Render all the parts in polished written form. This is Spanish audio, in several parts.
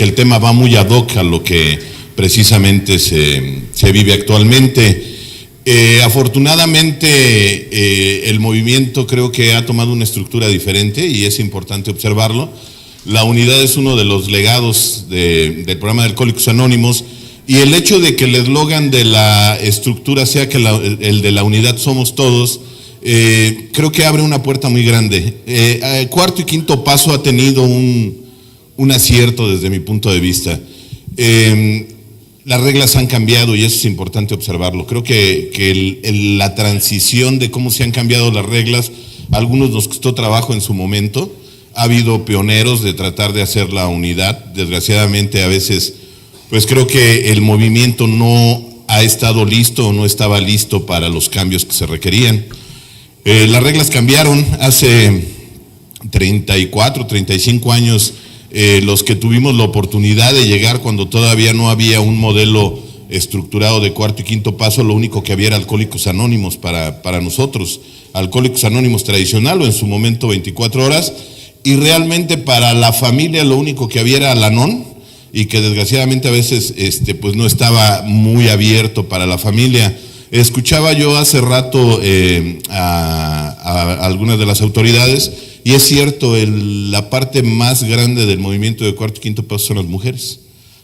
que el tema va muy ad hoc a lo que precisamente se vive actualmente. Afortunadamente, el movimiento creo que ha tomado una estructura diferente y es importante observarlo. La unidad es uno de los legados del programa de Alcohólicos Anónimos, y el hecho de que el eslogan de la estructura sea que el de la unidad somos todos, creo que abre una puerta muy grande. Cuarto y quinto paso ha tenido un acierto desde mi punto de vista. Las reglas han cambiado y eso es importante observarlo. Creo que la transición de cómo se han cambiado las reglas, a algunos nos costó trabajo en su momento. Ha habido pioneros de tratar de hacer la unidad. Desgraciadamente a veces, pues creo que el movimiento no ha estado listo o no estaba listo para los cambios que se requerían. Las reglas cambiaron hace 34, 35 años. Los que tuvimos la oportunidad de llegar cuando todavía no había un modelo estructurado de cuarto y quinto paso, lo único que había era Alcohólicos Anónimos para nosotros. Alcohólicos Anónimos tradicional, o en su momento 24 horas, y realmente para la familia lo único que había era Al-Anon, y que desgraciadamente a veces pues no estaba muy abierto para la familia. Escuchaba yo hace rato a algunas de las autoridades, y es cierto, la parte más grande del movimiento de cuarto y quinto paso son las mujeres.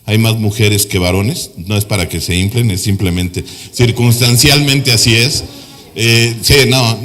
Hay más mujeres que varones, no es para que se inflen, es simplemente, circunstancialmente así es. Sí, no,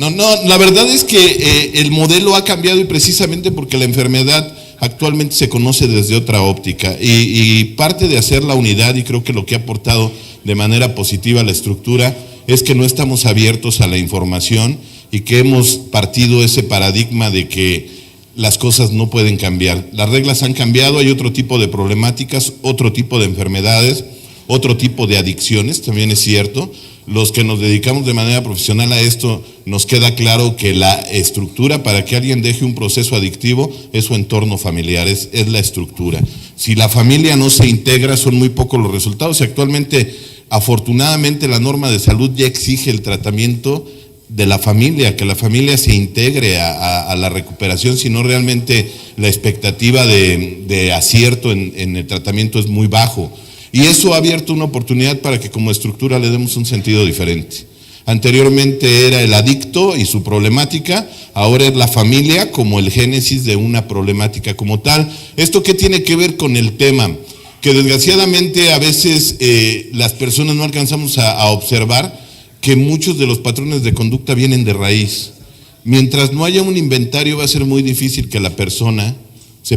la verdad es que el modelo ha cambiado, y precisamente porque la enfermedad actualmente se conoce desde otra óptica, y parte de hacer la unidad, y creo que lo que ha aportado de manera positiva a la estructura, es que no estamos abiertos a la información y que hemos partido ese paradigma de que las cosas no pueden cambiar. Las reglas han cambiado, hay otro tipo de problemáticas, otro tipo de enfermedades, otro tipo de adicciones, también es cierto. Los que nos dedicamos de manera profesional a esto, nos queda claro que la estructura para que alguien deje un proceso adictivo es su entorno familiar, es la estructura. Si la familia no se integra, son muy pocos los resultados. Y actualmente, afortunadamente, la norma de salud ya exige el tratamiento de la familia, que la familia se integre a la recuperación, sino realmente la expectativa de acierto en el tratamiento es muy bajo. Y eso ha abierto una oportunidad para que como estructura le demos un sentido diferente. Anteriormente era el adicto y su problemática, ahora es la familia como el génesis de una problemática como tal. ¿Esto qué tiene que ver con el tema? Que desgraciadamente a veces las personas no alcanzamos a observar que muchos de los patrones de conducta vienen de raíz. Mientras no haya un inventario, va a ser muy difícil que la persona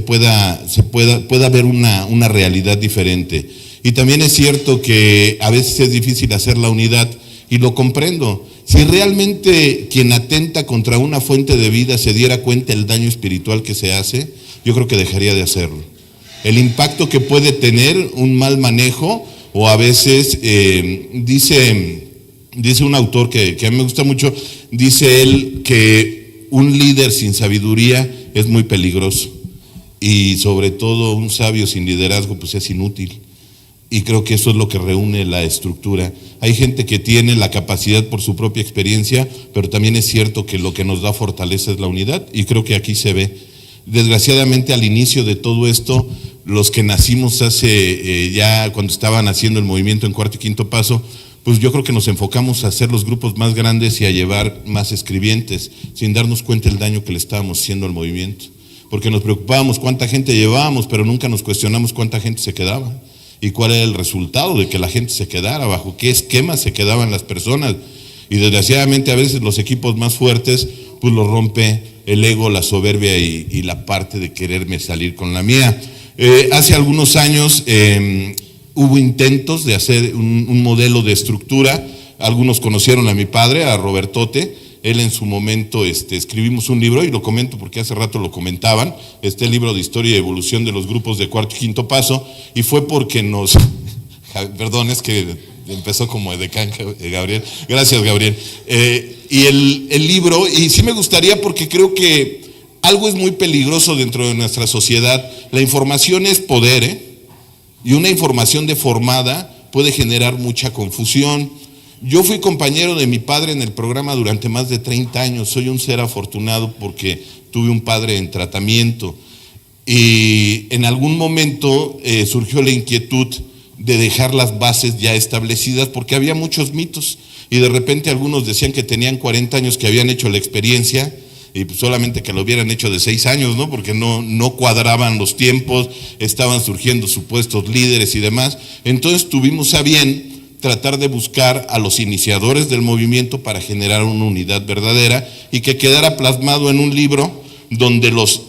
pueda ver una realidad diferente. Y también es cierto que a veces es difícil hacer la unidad, y lo comprendo. Si realmente quien atenta contra una fuente de vida se diera cuenta del daño espiritual que se hace, yo creo que dejaría de hacerlo. El impacto que puede tener un mal manejo, o a veces dice un autor que a mí me gusta mucho, dice él que un líder sin sabiduría es muy peligroso, y sobre todo un sabio sin liderazgo pues es inútil. Y creo que eso es lo que reúne la estructura. Hay gente que tiene la capacidad por su propia experiencia, pero también es cierto que lo que nos da fortaleza es la unidad, y creo que aquí se ve. Desgraciadamente, al inicio de todo esto, los que nacimos hace ya cuando estaban haciendo el movimiento en cuarto y quinto paso, pues yo creo que nos enfocamos a hacer los grupos más grandes y a llevar más escribientes, sin darnos cuenta del daño que le estábamos haciendo al movimiento. Porque nos preocupábamos cuánta gente llevábamos, pero nunca nos cuestionamos cuánta gente se quedaba y cuál era el resultado de que la gente se quedara, bajo qué esquema se quedaban las personas. Y desgraciadamente a veces los equipos más fuertes pues los rompe el ego, la soberbia y la parte de quererme salir con la mía. Hace algunos años hubo intentos de hacer un modelo de estructura. Algunos conocieron a mi padre, a Robertote. Él en su momento escribimos un libro, y lo comento porque hace rato lo comentaban, el libro de historia y evolución de los grupos de cuarto y quinto paso, y fue porque perdón, es que empezó como edecán, Gabriel, gracias Gabriel, y el libro, y sí me gustaría, porque creo que algo es muy peligroso dentro de nuestra sociedad. La información es poder, y una información deformada puede generar mucha confusión. Yo fui compañero de mi padre en el programa durante más de 30 años, soy un ser afortunado porque tuve un padre en tratamiento. y en algún momento surgió la inquietud de dejar las bases ya establecidas, porque había muchos mitos, y de repente algunos decían que tenían 40 años que habían hecho la experiencia, y pues solamente que lo hubieran hecho de 6 años, ¿no? Porque no cuadraban los tiempos, estaban surgiendo supuestos líderes y demás. Entonces tuvimos a bien tratar de buscar a los iniciadores del movimiento para generar una unidad verdadera y que quedara plasmado en un libro donde los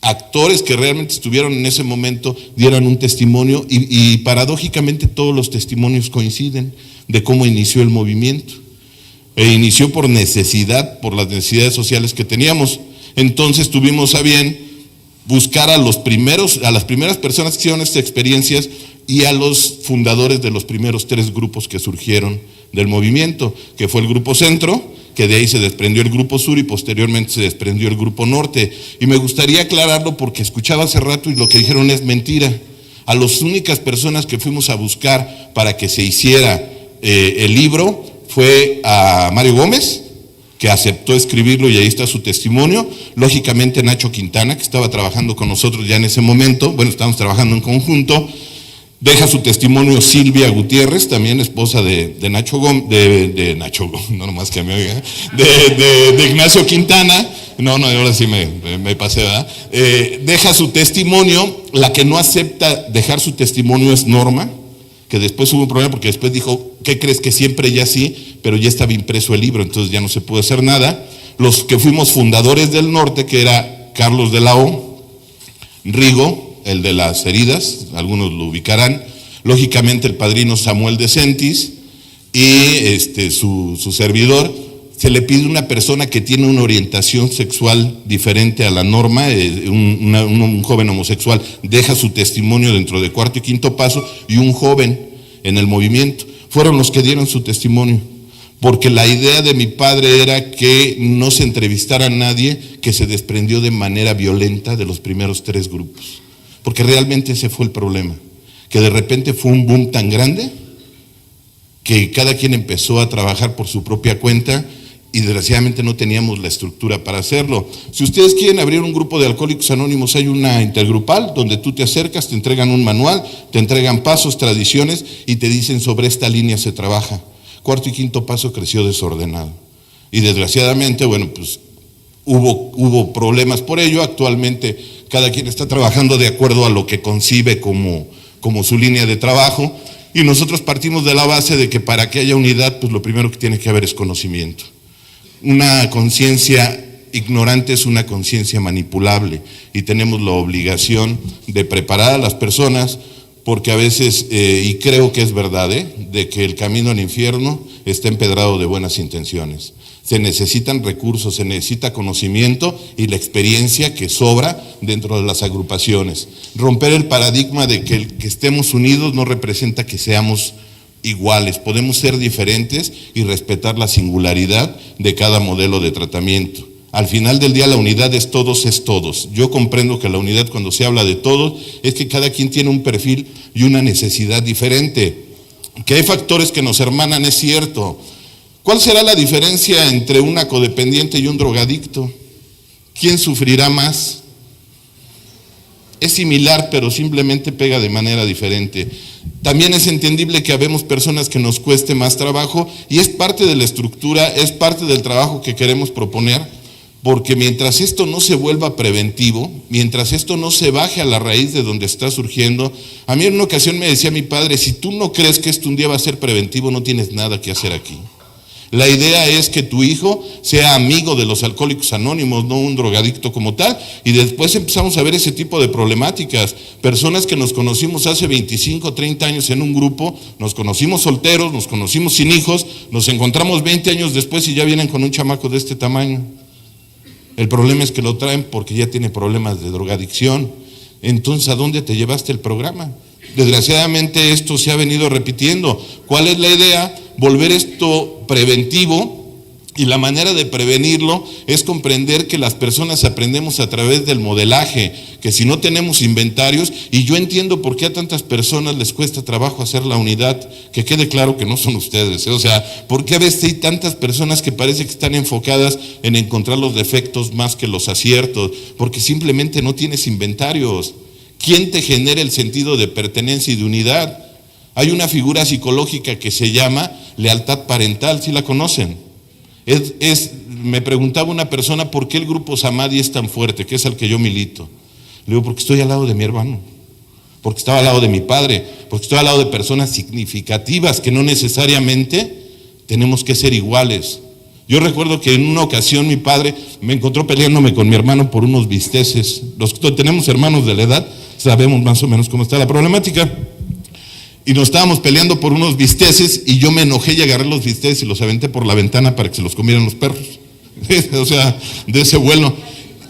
actores que realmente estuvieron en ese momento dieran un testimonio y paradójicamente todos los testimonios coinciden de cómo inició el movimiento. Inició por necesidad, por las necesidades sociales que teníamos. Entonces tuvimos a bien buscar a las primeras personas que hicieron estas experiencias y a los fundadores de los primeros 3 grupos que surgieron del movimiento, que fue el Grupo Centro, que de ahí se desprendió el Grupo Sur y posteriormente se desprendió el Grupo Norte. Y me gustaría aclararlo porque escuchaba hace rato y lo que dijeron es mentira. A las únicas personas que fuimos a buscar para que se hiciera el libro fue a Mario Gómez, que aceptó escribirlo y ahí está su testimonio. Lógicamente Nacho Quintana, que estaba trabajando con nosotros ya en ese momento, bueno, estábamos trabajando en conjunto. Deja su testimonio Silvia Gutiérrez, también esposa de Nacho Gómez, de Nacho Gómez, no nomás que me oiga, de Ignacio Quintana. No, ahora sí me pasé, ¿verdad? Deja su testimonio. La que no acepta dejar su testimonio es Norma, que después hubo un problema porque después dijo, ¿qué crees? Que siempre ya sí, pero ya estaba impreso el libro, entonces ya no se pudo hacer nada. Los que fuimos fundadores del Norte, que era Carlos de la O, Rigo, el de las heridas, algunos lo ubicarán, lógicamente el padrino Samuel de Sentis y su servidor. Se le pide a una persona que tiene una orientación sexual diferente a la norma, un joven homosexual, deja su testimonio dentro de cuarto y quinto paso, y un joven en el movimiento. Fueron los que dieron su testimonio, porque la idea de mi padre era que no se entrevistara a nadie que se desprendió de manera violenta de los primeros 3 grupos, porque realmente ese fue el problema, que de repente fue un boom tan grande que cada quien empezó a trabajar por su propia cuenta y desgraciadamente no teníamos la estructura para hacerlo. Si ustedes quieren abrir un grupo de Alcohólicos Anónimos, hay una intergrupal donde tú te acercas, te entregan un manual, te entregan pasos, tradiciones y te dicen sobre esta línea se trabaja. Cuarto y quinto paso creció desordenado y desgraciadamente, bueno, pues hubo problemas por ello. Actualmente cada quien está trabajando de acuerdo a lo que concibe como su línea de trabajo, y nosotros partimos de la base de que para que haya unidad, pues lo primero que tiene que haber es conocimiento. Una conciencia ignorante es una conciencia manipulable y tenemos la obligación de preparar a las personas, porque a veces, y creo que es verdad, de que el camino al infierno está empedrado de buenas intenciones. Se necesitan recursos, se necesita conocimiento y la experiencia que sobra dentro de las agrupaciones. Romper el paradigma de que el que estemos unidos no representa que seamos iguales, podemos ser diferentes y respetar la singularidad de cada modelo de tratamiento. Al final del día la unidad es todos, es todos. Yo comprendo que la unidad, cuando se habla de todos, es que cada quien tiene un perfil y una necesidad diferente. Que hay factores que nos hermanan, es cierto. ¿Cuál será la diferencia entre una codependiente y un drogadicto? ¿Quién sufrirá más? Es similar, pero simplemente pega de manera diferente. También es entendible que habemos personas que nos cueste más trabajo, y es parte de la estructura, es parte del trabajo que queremos proponer, porque mientras esto no se vuelva preventivo, mientras esto no se baje a la raíz de donde está surgiendo. A mí en una ocasión me decía mi padre, si tú no crees que esto un día va a ser preventivo, no tienes nada que hacer aquí. La idea es que tu hijo sea amigo de los Alcohólicos Anónimos, no un drogadicto como tal, y después empezamos a ver ese tipo de problemáticas. Personas que nos conocimos hace 25, 30 años en un grupo, nos conocimos solteros, nos conocimos sin hijos, nos encontramos 20 años después y ya vienen con un chamaco de este tamaño. El problema es que lo traen porque ya tiene problemas de drogadicción. Entonces, ¿a dónde te llevaste el programa? Desgraciadamente esto se ha venido repitiendo. ¿Cuál es la idea? Volver esto preventivo Y la manera de prevenirlo es comprender que las personas aprendemos a través del modelaje, que si no tenemos inventarios, y yo entiendo por qué a tantas personas les cuesta trabajo hacer la unidad, que quede claro que no son ustedes, o sea, ¿por qué a veces hay tantas personas que parece que están enfocadas en encontrar los defectos más que los aciertos? Porque simplemente no tienes inventarios. ¿Quién te genera el sentido de pertenencia y de unidad? Hay una figura psicológica que se llama lealtad parental, ¿sí la conocen? Me preguntaba una persona, ¿por qué el grupo Samadhi es tan fuerte, que es al que yo milito? Le digo, porque estoy al lado de mi hermano, porque estaba al lado de mi padre, porque estoy al lado de personas significativas que no necesariamente tenemos que ser iguales. Yo recuerdo que en una ocasión mi padre me encontró peleándome con mi hermano por unos bisteces. Los que tenemos hermanos de la edad sabemos más o menos cómo está la problemática. Y nos estábamos peleando por unos bisteces y yo me enojé y agarré los bisteces y los aventé por la ventana para que se los comieran los perros. O sea, de ese vuelo.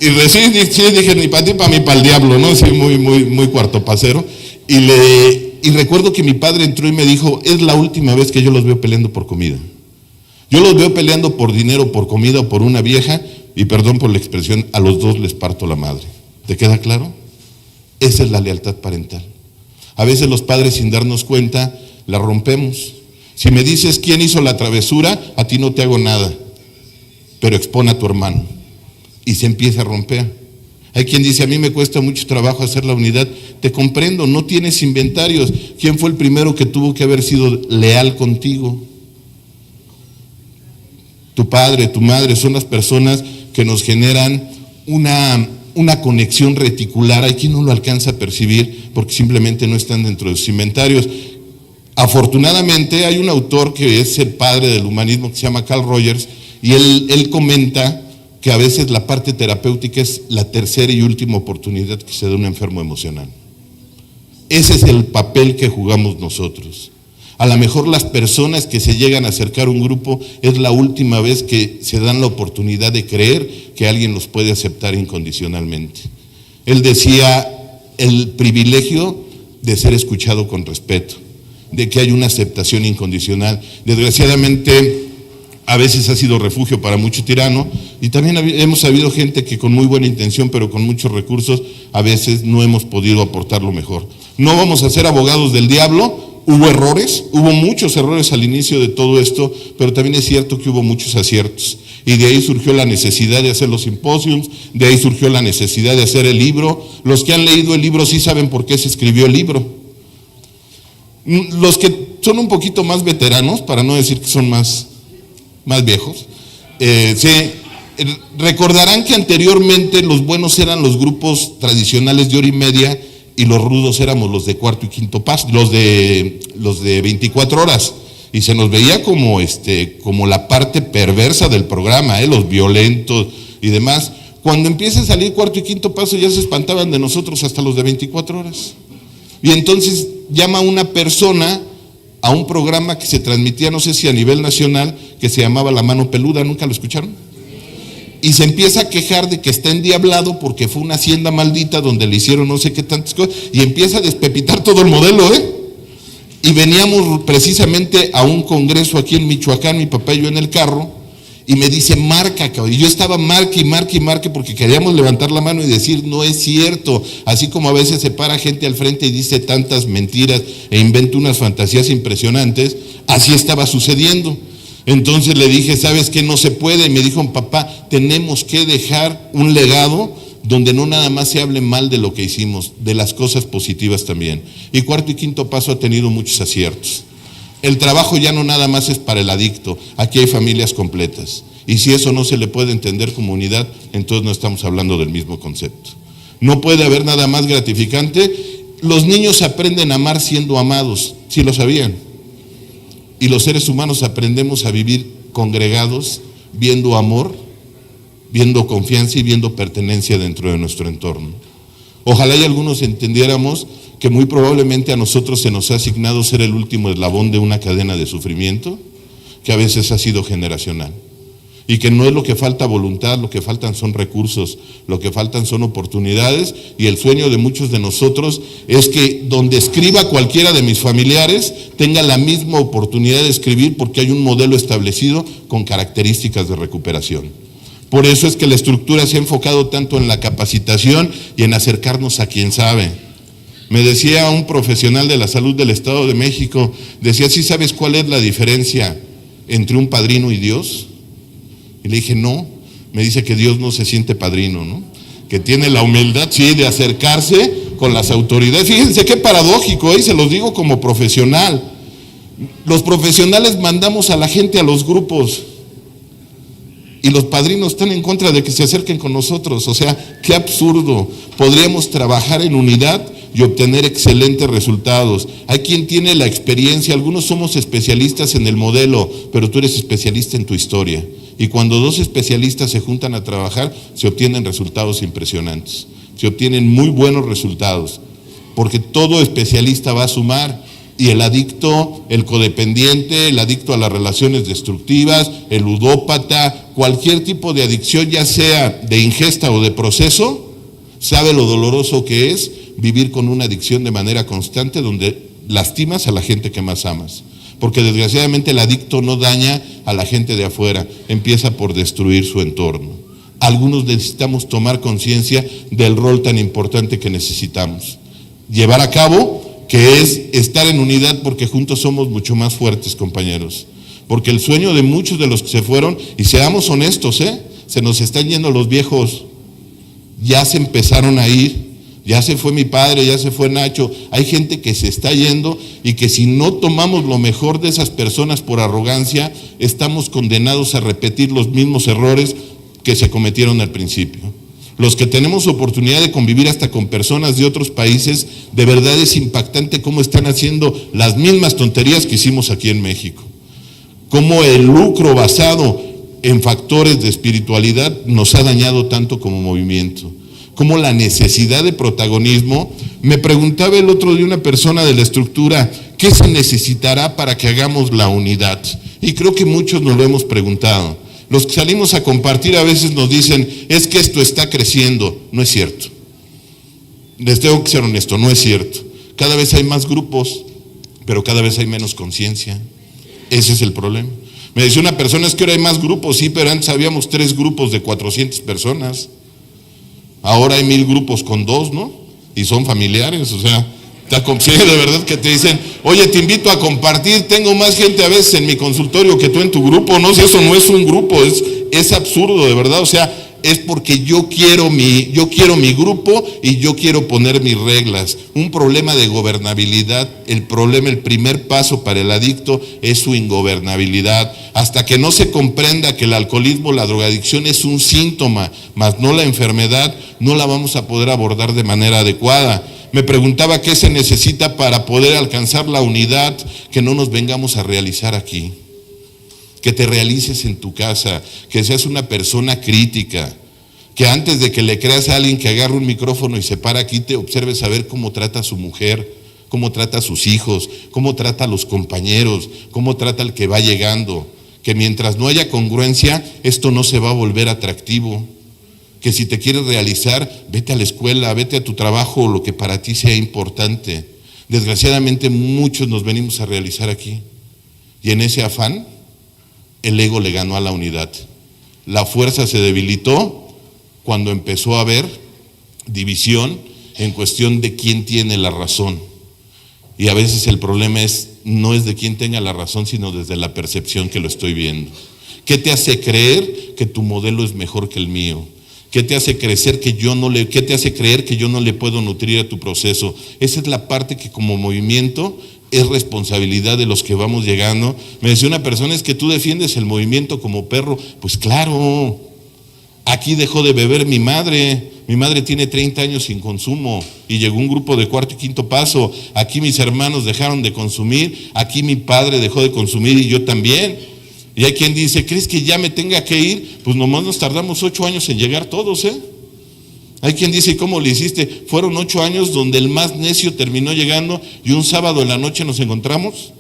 Y recién dije, ni para ti, para mí, para el diablo, ¿no? Sí, muy cuartopacero. Y recuerdo que mi padre entró y me dijo, es la última vez que yo los veo peleando por comida. Yo los veo peleando por dinero, por comida o por una vieja, y perdón por la expresión, a los dos les parto la madre. ¿Te queda claro? Esa es la lealtad parental. A veces los padres, sin darnos cuenta, la rompemos. Si me dices quién hizo la travesura, a ti no te hago nada, pero expone a tu hermano. Y se empieza a romper. Hay quien dice, a mí me cuesta mucho trabajo hacer la unidad. Te comprendo, no tienes inventarios. ¿Quién fue el primero que tuvo que haber sido leal contigo? Tu padre, tu madre, son las personas que nos generan una conexión reticular. Hay quien no lo alcanza a percibir porque simplemente no están dentro de sus inventarios. Afortunadamente hay un autor que es el padre del humanismo que se llama Carl Rogers, y él comenta que a veces la parte terapéutica es la tercera y última oportunidad que se da a un enfermo emocional. Ese es el papel que jugamos nosotros. A lo mejor las personas que se llegan a acercar a un grupo es la última vez que se dan la oportunidad de creer que alguien los puede aceptar incondicionalmente. Él decía el privilegio de ser escuchado con respeto, de que hay una aceptación incondicional. Desgraciadamente, a veces ha sido refugio para mucho tirano, y también hemos habido gente que con muy buena intención, pero con muchos recursos, a veces no hemos podido aportar lo mejor. No vamos a ser abogados del diablo. Hubo errores, hubo muchos errores al inicio de todo esto, pero también es cierto que hubo muchos aciertos. Y de ahí surgió la necesidad de hacer los simposios, de ahí surgió la necesidad de hacer el libro. Los que han leído el libro sí saben por qué se escribió el libro. Los que son un poquito más veteranos, para no decir que son más viejos, recordarán que anteriormente los buenos eran los grupos tradicionales de hora y media, y los rudos éramos los de cuarto y quinto paso, los de 24 horas, y se nos veía como la parte perversa del programa, los violentos y demás. Cuando empieza a salir cuarto y quinto paso ya se espantaban de nosotros hasta los de 24 horas. Y entonces llama una persona a un programa que se transmitía, no sé si a nivel nacional, que se llamaba La Mano Peluda, ¿nunca lo escucharon? Y se empieza a quejar de que está endiablado porque fue una hacienda maldita donde le hicieron no sé qué tantas cosas, y empieza a despepitar todo el modelo, Y veníamos precisamente a un congreso aquí en Michoacán, mi papá y yo en el carro, y me dice, marca, cabrón. Y yo estaba marque porque queríamos levantar la mano y decir, no es cierto. Así como a veces se para gente al frente y dice tantas mentiras e inventa unas fantasías impresionantes, así estaba sucediendo. Entonces le dije, ¿sabes qué? No se puede. Y me dijo, papá, tenemos que dejar un legado donde no nada más se hable mal de lo que hicimos, de las cosas positivas también. Y cuarto y quinto paso ha tenido muchos aciertos. El trabajo ya no nada más es para el adicto, aquí hay familias completas. Y si eso no se le puede entender como unidad, entonces no estamos hablando del mismo concepto. No puede haber nada más gratificante. Los niños aprenden a amar siendo amados, ¿sí lo sabían? Y los seres humanos aprendemos a vivir congregados, viendo amor, viendo confianza y viendo pertenencia dentro de nuestro entorno. Ojalá y algunos entendiéramos que muy probablemente a nosotros se nos ha asignado ser el último eslabón de una cadena de sufrimiento que a veces ha sido generacional. y que no es lo que falta voluntad, lo que faltan son recursos, lo que faltan son oportunidades, y el sueño de muchos de nosotros es que donde escriba cualquiera de mis familiares tenga la misma oportunidad de escribir, porque hay un modelo establecido con características de recuperación. Por eso es que la estructura se ha enfocado tanto en la capacitación y en acercarnos a quien sabe. Me decía un profesional de la salud del Estado de México, decía, ¿sí sabes cuál es la diferencia entre un padrino y Dios? Y le dije, no. Me dice que Dios no se siente padrino, ¿no? Que tiene la humildad, sí, de acercarse con las autoridades. Fíjense qué paradójico, y se los digo como profesional. Los profesionales mandamos a la gente a los grupos y los padrinos están en contra de que se acerquen con nosotros. O sea, qué absurdo. Podríamos trabajar en unidad y obtener excelentes resultados. Hay quien tiene la experiencia, algunos somos especialistas en el modelo, pero tú eres especialista en tu historia. Y cuando dos especialistas se juntan a trabajar, se obtienen resultados impresionantes, se obtienen muy buenos resultados, porque todo especialista va a sumar, y el adicto, el codependiente, el adicto a las relaciones destructivas, el ludópata, cualquier tipo de adicción, ya sea de ingesta o de proceso, sabe lo doloroso que es vivir con una adicción de manera constante donde lastimas a la gente que más amas. Porque desgraciadamente el adicto no daña a la gente de afuera, empieza por destruir su entorno. Algunos necesitamos tomar conciencia del rol tan importante que necesitamos llevar a cabo, que es estar en unidad, porque juntos somos mucho más fuertes, compañeros. Porque el sueño de muchos de los que se fueron, y seamos honestos, se nos están yendo los viejos, ya se empezaron a ir. Ya se fue mi padre, ya se fue Nacho. Hay gente que se está yendo y que si no tomamos lo mejor de esas personas por arrogancia, estamos condenados a repetir los mismos errores que se cometieron al principio. Los que tenemos oportunidad de convivir hasta con personas de otros países, de verdad es impactante cómo están haciendo las mismas tonterías que hicimos aquí en México. Cómo el lucro basado en factores de espiritualidad nos ha dañado tanto como movimiento. Como la necesidad de protagonismo. Me preguntaba el otro día una persona de la estructura, ¿qué se necesitará para que hagamos la unidad? Y creo que muchos nos lo hemos preguntado. Los que salimos a compartir a veces nos dicen, es que esto está creciendo. No es cierto. Les tengo que ser honesto, no es cierto. Cada vez hay más grupos, pero cada vez hay menos conciencia. Ese es el problema. Me decía una persona, es que ahora hay más grupos, sí, pero antes habíamos 3 grupos de 400 personas. Ahora hay 1000 grupos con 2, ¿no? Y son familiares, o sea, sí, de verdad que te dicen, oye, te invito a compartir, tengo más gente a veces en mi consultorio que tú en tu grupo. No, si eso no es un grupo, es absurdo, de verdad. O sea, es porque yo quiero mi grupo y yo quiero poner mis reglas. Un problema de gobernabilidad. El primer paso para el adicto es su ingobernabilidad. Hasta que no se comprenda que el alcoholismo, la drogadicción es un síntoma, más no la enfermedad, no la vamos a poder abordar de manera adecuada. Me preguntaba qué se necesita para poder alcanzar la unidad que no nos vengamos a realizar aquí. Que te realices en tu casa, que seas una persona crítica, que antes de que le creas a alguien que agarre un micrófono y se para aquí, te observes a ver cómo trata a su mujer, cómo trata a sus hijos, cómo trata a los compañeros, cómo trata al que va llegando. Que mientras no haya congruencia, esto no se va a volver atractivo. Que si te quieres realizar, vete a la escuela, vete a tu trabajo, lo que para ti sea importante. Desgraciadamente muchos nos venimos a realizar aquí. Y en ese afán, el ego le ganó a la unidad. La fuerza se debilitó cuando empezó a haber división en cuestión de quién tiene la razón. Y a veces el problema no es de quién tenga la razón, sino desde la percepción que lo estoy viendo. ¿Qué te hace creer que tu modelo es mejor que el mío? ¿Qué te hace creer que yo no le puedo nutrir a tu proceso? Esa es la parte que como movimiento es responsabilidad de los que vamos llegando. Me decía una persona, es que tú defiendes el movimiento como perro. Pues claro, aquí dejó de beber mi madre tiene 30 años sin consumo y llegó un grupo de 4º y 5º paso. Aquí mis hermanos dejaron de consumir, aquí mi padre dejó de consumir y yo también. Y hay quien dice, ¿crees que ya me tenga que ir? Pues nomás nos tardamos 8 años en llegar todos, Hay quien dice, ¿cómo le hiciste? Fueron 8 años donde el más necio terminó llegando y un sábado en la noche nos encontramos.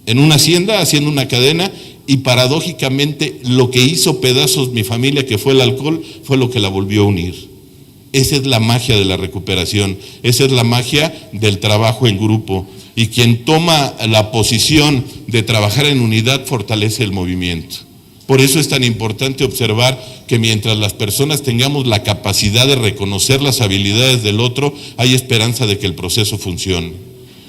en una hacienda, haciendo una cadena, y paradójicamente lo que hizo pedazos mi familia, que fue el alcohol, fue lo que la volvió a unir. Esa es la magia de la recuperación, esa es la magia del trabajo en grupo. Y quien toma la posición de trabajar en unidad fortalece el movimiento. Por eso es tan importante observar que mientras las personas tengamos la capacidad de reconocer las habilidades del otro, hay esperanza de que el proceso funcione.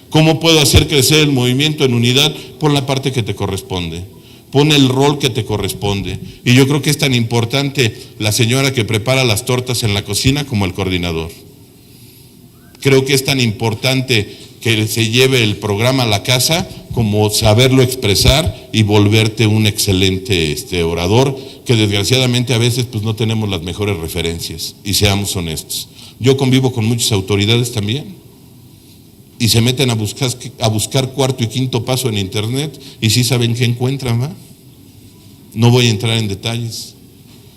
¿Cómo puedo hacer crecer el movimiento en unidad? Pon la parte que te corresponde. Pon el rol que te corresponde. Y yo creo que es tan importante la señora que prepara las tortas en la cocina como el coordinador. Creo que es tan importante que se lleve el programa a la casa como saberlo expresar y volverte un excelente orador, que desgraciadamente a veces pues no tenemos las mejores referencias, y seamos honestos. Yo convivo con muchas autoridades también, y se meten a buscar cuarto y quinto paso en internet, y sí saben qué encuentran, ¿va? No voy a entrar en detalles.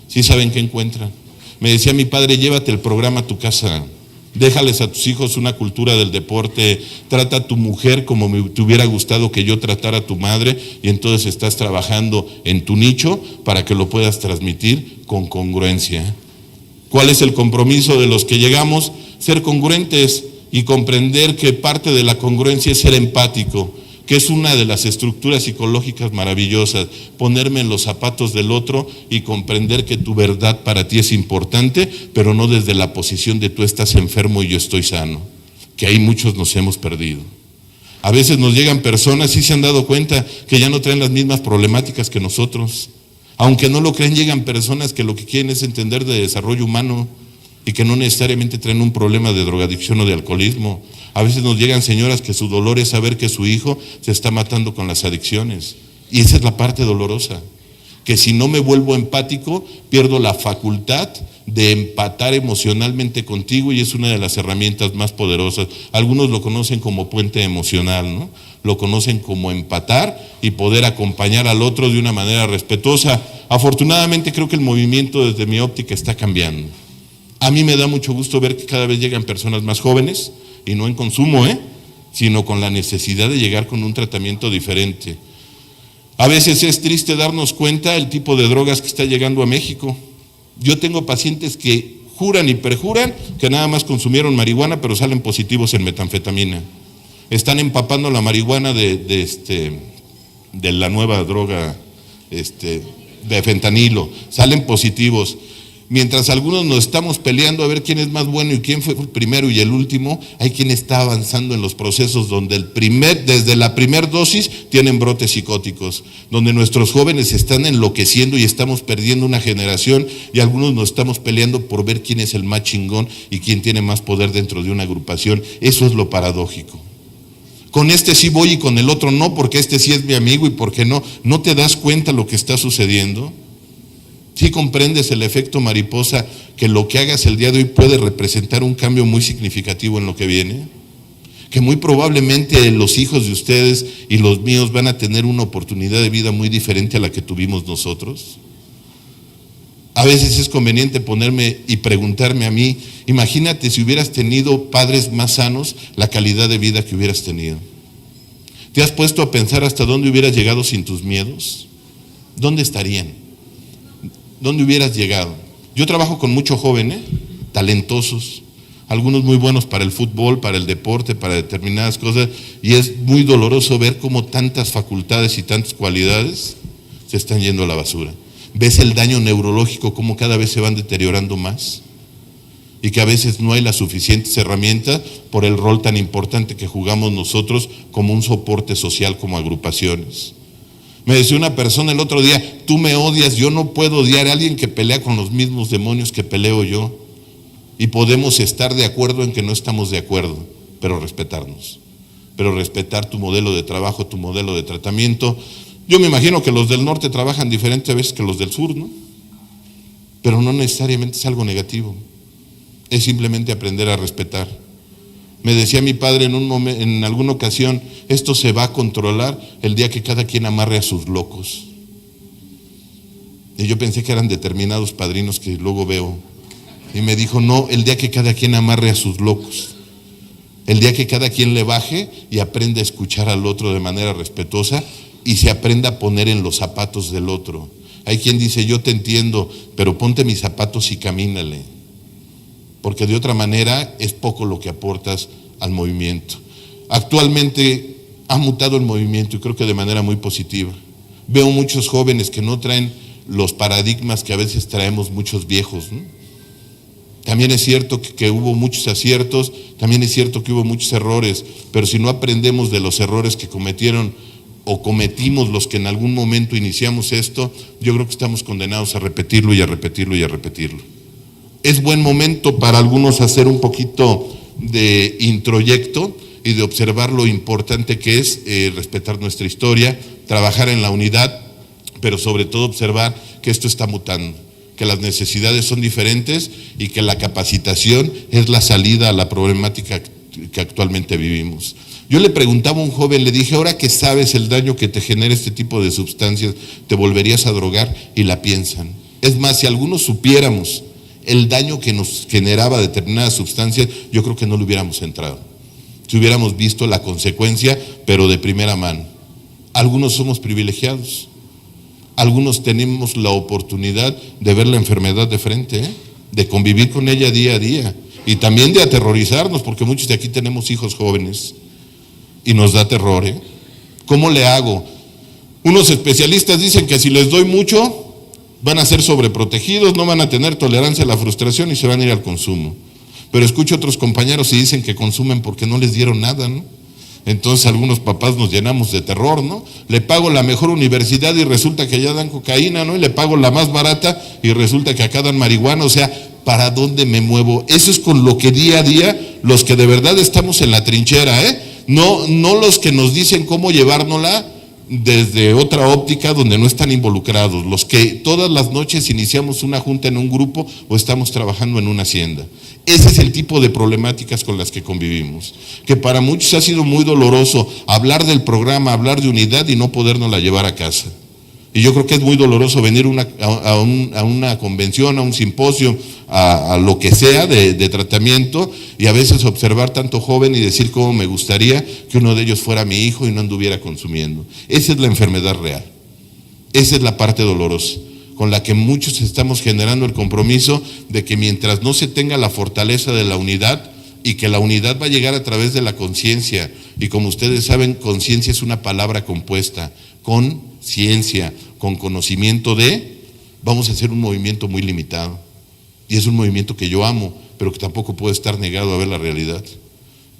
Sí saben qué encuentran. Me decía mi padre, llévate el programa a tu casa, déjales a tus hijos una cultura del deporte, trata a tu mujer como me te hubiera gustado que yo tratara a tu madre, y entonces estás trabajando en tu nicho para que lo puedas transmitir con congruencia. ¿Cuál es el compromiso de los que llegamos? Ser congruentes y comprender que parte de la congruencia es ser empático, que es una de las estructuras psicológicas maravillosas, ponerme en los zapatos del otro y comprender que tu verdad para ti es importante, pero no desde la posición de tú estás enfermo y yo estoy sano, que ahí muchos nos hemos perdido. A veces nos llegan personas, sí se han dado cuenta, que ya no traen las mismas problemáticas que nosotros. Aunque no lo creen, llegan personas que lo que quieren es entender de desarrollo humano y que no necesariamente traen un problema de drogadicción o de alcoholismo. A veces nos llegan señoras que su dolor es saber que su hijo se está matando con las adicciones. Y esa es la parte dolorosa, que si no me vuelvo empático, pierdo la facultad de empatar emocionalmente contigo, y es una de las herramientas más poderosas. Algunos lo conocen como puente emocional, ¿no? Lo conocen como empatar y poder acompañar al otro de una manera respetuosa. Afortunadamente creo que el movimiento desde mi óptica está cambiando. A mí me da mucho gusto ver que cada vez llegan personas más jóvenes, y no en consumo, sino con la necesidad de llegar con un tratamiento diferente. A veces es triste darnos cuenta el tipo de drogas que está llegando a México. Yo tengo pacientes que juran y perjuran que nada más consumieron marihuana, pero salen positivos en metanfetamina. Están empapando la marihuana de la nueva droga de fentanilo, salen positivos. Mientras algunos nos estamos peleando a ver quién es más bueno y quién fue el primero y el último, hay quien está avanzando en los procesos donde desde la primera dosis tienen brotes psicóticos, donde nuestros jóvenes están enloqueciendo y estamos perdiendo una generación, y algunos nos estamos peleando por ver quién es el más chingón y quién tiene más poder dentro de una agrupación. Eso es lo paradójico. Con este sí voy y con el otro no, porque este sí es mi amigo y porque no. ¿No te das cuenta lo que está sucediendo? ¿Sí comprendes el efecto mariposa, que lo que hagas el día de hoy puede representar un cambio muy significativo en lo que viene? Que muy probablemente los hijos de ustedes y los míos van a tener una oportunidad de vida muy diferente a la que tuvimos nosotros. A veces es conveniente ponerme y preguntarme a mí, imagínate si hubieras tenido padres más sanos, la calidad de vida que hubieras tenido. ¿Te has puesto a pensar hasta dónde hubieras llegado sin tus miedos? ¿Dónde estarían? ¿Dónde hubieras llegado? Yo trabajo con muchos jóvenes, talentosos, algunos muy buenos para el fútbol, para el deporte, para determinadas cosas, y es muy doloroso ver cómo tantas facultades y tantas cualidades se están yendo a la basura. Ves el daño neurológico, cómo cada vez se van deteriorando más, y que a veces no hay las suficientes herramientas por el rol tan importante que jugamos nosotros como un soporte social, como agrupaciones. Me decía una persona el otro día, tú me odias, yo no puedo odiar a alguien que pelea con los mismos demonios que peleo yo. Y podemos estar de acuerdo en que no estamos de acuerdo, pero respetarnos. Pero respetar tu modelo de trabajo, tu modelo de tratamiento. Yo me imagino que los del norte trabajan diferente a veces que los del sur, ¿no? Pero no necesariamente es algo negativo. Es simplemente aprender a respetar. Me decía mi padre en alguna ocasión, esto se va a controlar el día que cada quien amarre a sus locos. Y yo pensé que eran determinados padrinos que luego veo. Y me dijo, no, el día que cada quien amarre a sus locos. El día que cada quien le baje y aprenda a escuchar al otro de manera respetuosa y se aprenda a poner en los zapatos del otro. Hay quien dice, yo te entiendo, pero ponte mis zapatos y camínale. Porque de otra manera es poco lo que aportas al movimiento. Actualmente ha mutado el movimiento y creo que de manera muy positiva. Veo muchos jóvenes que no traen los paradigmas que a veces traemos muchos viejos, ¿no? También es cierto que hubo muchos aciertos, también es cierto que hubo muchos errores, pero si no aprendemos de los errores que cometieron o cometimos los que en algún momento iniciamos esto, yo creo que estamos condenados a repetirlo y a repetirlo y a repetirlo. Es buen momento para algunos hacer un poquito de introyecto y de observar lo importante que es respetar nuestra historia, trabajar en la unidad, pero sobre todo observar que esto está mutando, que las necesidades son diferentes y que la capacitación es la salida a la problemática que actualmente vivimos. Yo le preguntaba a un joven, le dije, ahora que sabes el daño que te genera este tipo de sustancias, ¿te volverías a drogar? Y la piensan. Es más, si algunos supiéramos el daño que nos generaba determinadas sustancias, yo creo que no le hubiéramos entrado. Si hubiéramos visto la consecuencia, pero de primera mano. Algunos somos privilegiados. Algunos tenemos la oportunidad de ver la enfermedad de frente, de convivir con ella día a día y también de aterrorizarnos, porque muchos de aquí tenemos hijos jóvenes y nos da terror. ¿Cómo le hago? Unos especialistas dicen que si les doy mucho, van a ser sobreprotegidos, no van a tener tolerancia a la frustración y se van a ir al consumo. Pero escucho otros compañeros y dicen que consumen porque no les dieron nada, ¿no? Entonces algunos papás nos llenamos de terror, ¿no? Le pago la mejor universidad y resulta que allá dan cocaína, ¿no? Y le pago la más barata y resulta que acá dan marihuana. O sea, ¿para dónde me muevo? Eso es con lo que día a día, los que de verdad estamos en la trinchera, no los que nos dicen cómo llevárnosla desde otra óptica donde no están involucrados, los que todas las noches iniciamos una junta en un grupo o estamos trabajando en una hacienda. Ese es el tipo de problemáticas con las que convivimos, que para muchos ha sido muy doloroso hablar del programa, hablar de unidad y no podérnosla llevar a casa. Y yo creo que es muy doloroso venir a una convención, a un simposio, a lo que sea de tratamiento y a veces observar tanto joven y decir cómo me gustaría que uno de ellos fuera mi hijo y no anduviera consumiendo. Esa es la enfermedad real. Esa es la parte dolorosa, con la que muchos estamos generando el compromiso de que mientras no se tenga la fortaleza de la unidad, y que la unidad va a llegar a través de la conciencia, y como ustedes saben, conciencia es una palabra compuesta, con ciencia, con conocimiento vamos a hacer un movimiento muy limitado, y es un movimiento que yo amo, pero que tampoco puede estar negado a ver la realidad.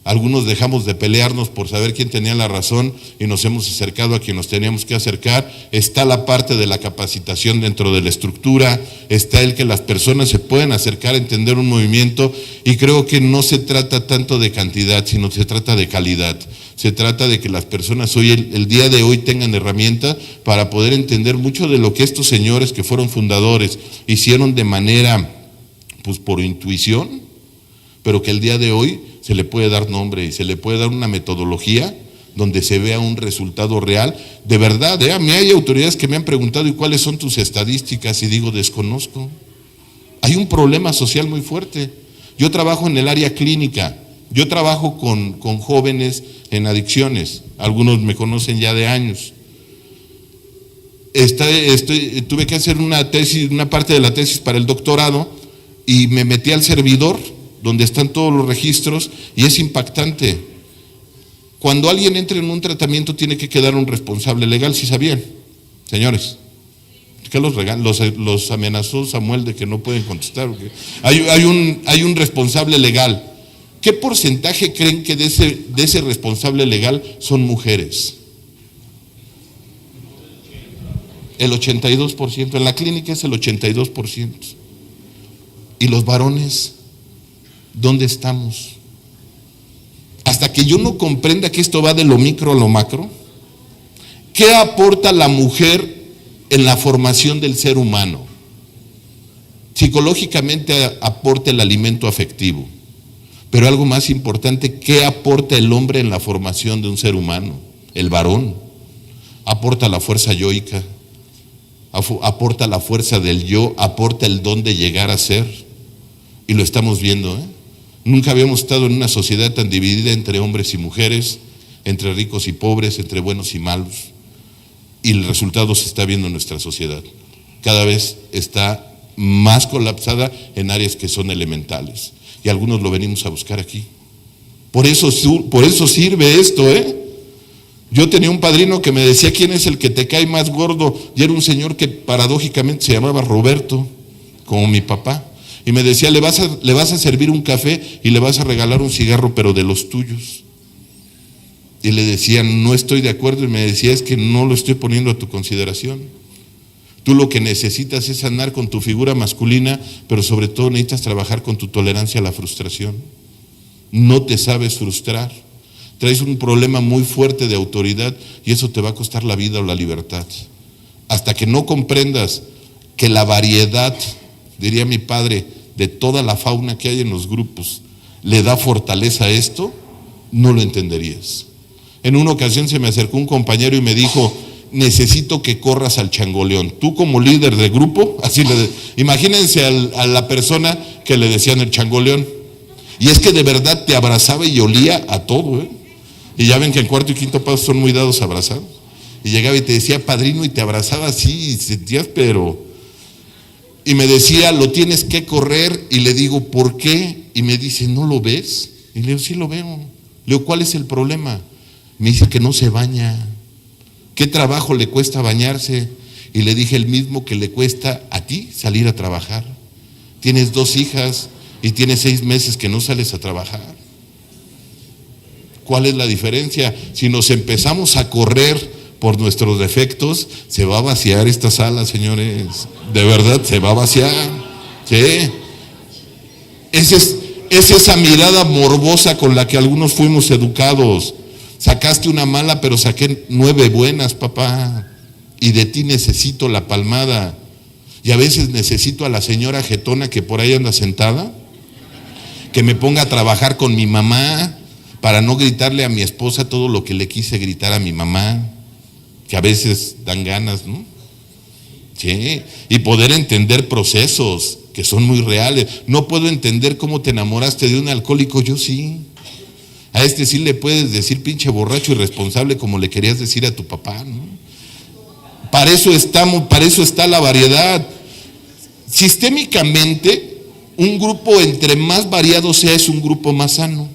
Algunos dejamos de pelearnos por saber quién tenía la razón y nos hemos acercado a quien nos teníamos que acercar. Está la parte de la capacitación dentro de la estructura, está el que las personas se pueden acercar a entender un movimiento, y creo que no se trata tanto de cantidad, sino se trata de calidad. Se trata de que las personas hoy, el día de hoy, tengan herramientas para poder entender mucho de lo que estos señores que fueron fundadores hicieron de manera, pues por intuición, pero que el día de hoy se le puede dar nombre y se le puede dar una metodología donde se vea un resultado real. De verdad, a mí hay autoridades que me han preguntado, ¿y cuáles son tus estadísticas? Y digo, desconozco. Hay un problema social muy fuerte. Yo trabajo en el área clínica, yo trabajo con jóvenes en adicciones, algunos me conocen ya de años. Tuve que hacer una tesis, una parte de la tesis para el doctorado, y me metí al servidor donde están todos los registros, y es impactante. Cuando alguien entra en un tratamiento tiene que quedar un responsable legal, ¿sí sabían? Señores, ¿qué los amenazó Samuel de que no pueden contestar? Hay un responsable legal. ¿Qué porcentaje creen que de ese responsable legal son mujeres? El 82%, en la clínica es el 82%. ¿Y los varones? ¿Dónde estamos? Hasta que yo no comprenda que esto va de lo micro a lo macro, ¿qué aporta la mujer en la formación del ser humano? Psicológicamente aporta el alimento afectivo, pero algo más importante, ¿qué aporta el hombre en la formación de un ser humano? El varón aporta la fuerza yoica, aporta la fuerza del yo, aporta el don de llegar a ser, y lo estamos viendo, Nunca habíamos estado en una sociedad tan dividida entre hombres y mujeres, entre ricos y pobres, entre buenos y malos. Y el resultado se está viendo en nuestra sociedad. Cada vez está más colapsada en áreas que son elementales. Y algunos lo venimos a buscar aquí. Por eso sirve esto, ¿eh? Yo tenía un padrino que me decía, ¿quién es el que te cae más gordo? Y era un señor que paradójicamente se llamaba Roberto, como mi papá. Y me decía, le vas a servir un café y le vas a regalar un cigarro, pero de los tuyos. Y le decía, no estoy de acuerdo. Y me decía, es que no lo estoy poniendo a tu consideración. Tú lo que necesitas es sanar con tu figura masculina, pero sobre todo necesitas trabajar con tu tolerancia a la frustración. No te sabes frustrar. Traes un problema muy fuerte de autoridad y eso te va a costar la vida o la libertad. Hasta que no comprendas que la variedad, diría mi padre, de toda la fauna que hay en los grupos, le da fortaleza a esto, no lo entenderías. En una ocasión se me acercó un compañero y me dijo, necesito que corras al changoleón. Tú como líder de grupo, imagínense a la persona que le decían el changoleón. Y es que de verdad te abrazaba y olía a todo, ¿eh? Y ya ven que el cuarto y quinto paso son muy dados a abrazar. Y llegaba y te decía, padrino, y te abrazaba así, y sentías, pero... Y me decía, lo tienes que correr, y le digo, ¿por qué? Y me dice, ¿no lo ves? Y le digo, sí lo veo. Le digo, ¿cuál es el problema? Me dice que no se baña. ¿Qué trabajo le cuesta bañarse? Y le dije, el mismo que le cuesta a ti salir a trabajar. Tienes 2 hijas y tienes 6 meses que no sales a trabajar. ¿Cuál es la diferencia? Si nos empezamos a correr por nuestros defectos, se va a vaciar esta sala, señores. De verdad, se va a vaciar. ¿Sí? Es esa mirada morbosa con la que algunos fuimos educados. Sacaste una mala, pero saqué 9 buenas, papá. Y de ti necesito la palmada. Y a veces necesito a la señora jetona que por ahí anda sentada, que me ponga a trabajar con mi mamá, para no gritarle a mi esposa todo lo que le quise gritar a mi mamá, que a veces dan ganas, ¿no? Sí, y poder entender procesos que son muy reales. No puedo entender cómo te enamoraste de un alcohólico, yo sí. A este sí le puedes decir pinche borracho irresponsable como le querías decir a tu papá, ¿no? Para eso está la variedad. Sistémicamente, un grupo entre más variado sea es un grupo más sano.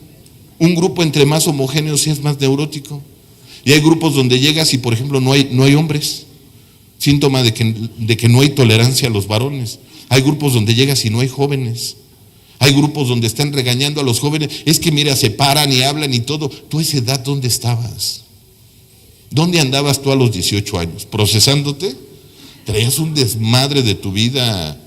Un grupo entre más homogéneo sea es más neurótico. Y hay grupos donde llegas y, por ejemplo, no hay hombres. Síntoma de que no hay tolerancia a los varones. Hay grupos donde llegas y no hay jóvenes. Hay grupos donde están regañando a los jóvenes. Es que mira, se paran y hablan y todo. Tú a esa edad, ¿dónde estabas? ¿Dónde andabas tú a los 18 años? ¿Procesándote? Traías un desmadre de tu vida.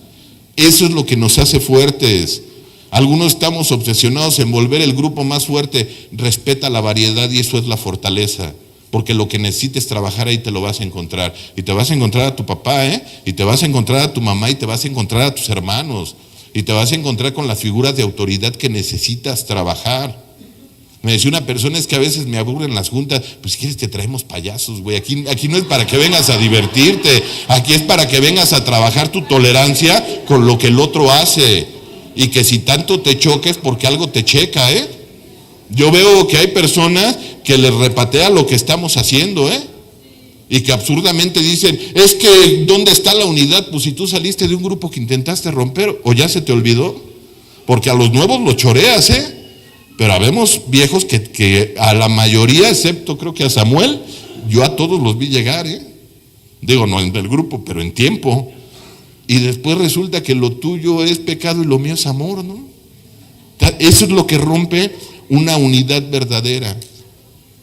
Eso es lo que nos hace fuertes. Algunos estamos obsesionados en volver el grupo más fuerte. Respeta la variedad y eso es la fortaleza. Porque lo que necesites trabajar ahí te lo vas a encontrar. Y te vas a encontrar a tu papá, y te vas a encontrar a tu mamá, y te vas a encontrar a tus hermanos. Y te vas a encontrar con las figuras de autoridad que necesitas trabajar. Me decía una persona, es que a veces me aburren las juntas. Pues si quieres te traemos payasos, güey. Aquí no es para que vengas a divertirte. Aquí es para que vengas a trabajar tu tolerancia con lo que el otro hace. Y que si tanto te choques porque algo te checa, Yo veo que hay personas que les repatea lo que estamos haciendo, y que absurdamente dicen, es que ¿dónde está la unidad? Pues si tú saliste de un grupo que intentaste romper, o ya se te olvidó, porque a los nuevos los choreas, pero habemos viejos que a la mayoría, excepto creo que a Samuel, yo a todos los vi llegar, digo, no en el grupo, pero en tiempo, y después resulta que lo tuyo es pecado y lo mío es amor, ¿no? Eso es lo que rompe una unidad verdadera.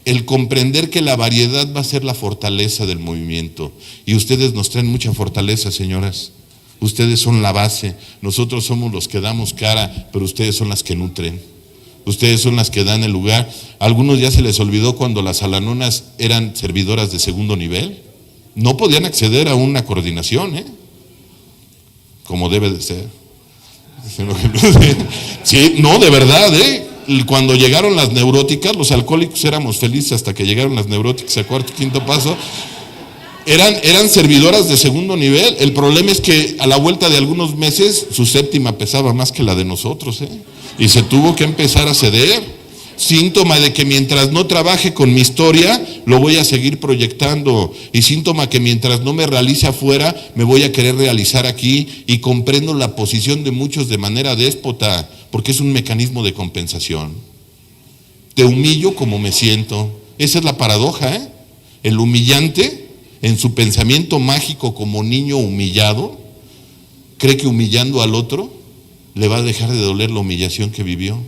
El comprender que la variedad va a ser la fortaleza del movimiento. Y ustedes nos traen mucha fortaleza, señoras. Ustedes son la base. Nosotros somos los que damos cara, pero ustedes son las que nutren. Ustedes son las que dan el lugar. A algunos ya se les olvidó cuando las alanonas eran servidoras de segundo nivel. No podían acceder a una coordinación, como debe de ser. Sí, no, de verdad, Cuando llegaron las neuróticas, los alcohólicos éramos felices hasta que llegaron las neuróticas a cuarto y quinto paso. Eran servidoras de segundo nivel. El problema es que a la vuelta de algunos meses su séptima pesaba más que la de nosotros, y se tuvo que empezar a ceder. Síntoma de que mientras no trabaje con mi historia, lo voy a seguir proyectando. Y síntoma que mientras no me realice afuera, me voy a querer realizar aquí. Y comprendo la posición de muchos de manera déspota, porque es un mecanismo de compensación. Te humillo como me siento. Esa es la paradoja, El humillante, en su pensamiento mágico como niño humillado, cree que humillando al otro le va a dejar de doler la humillación que vivió.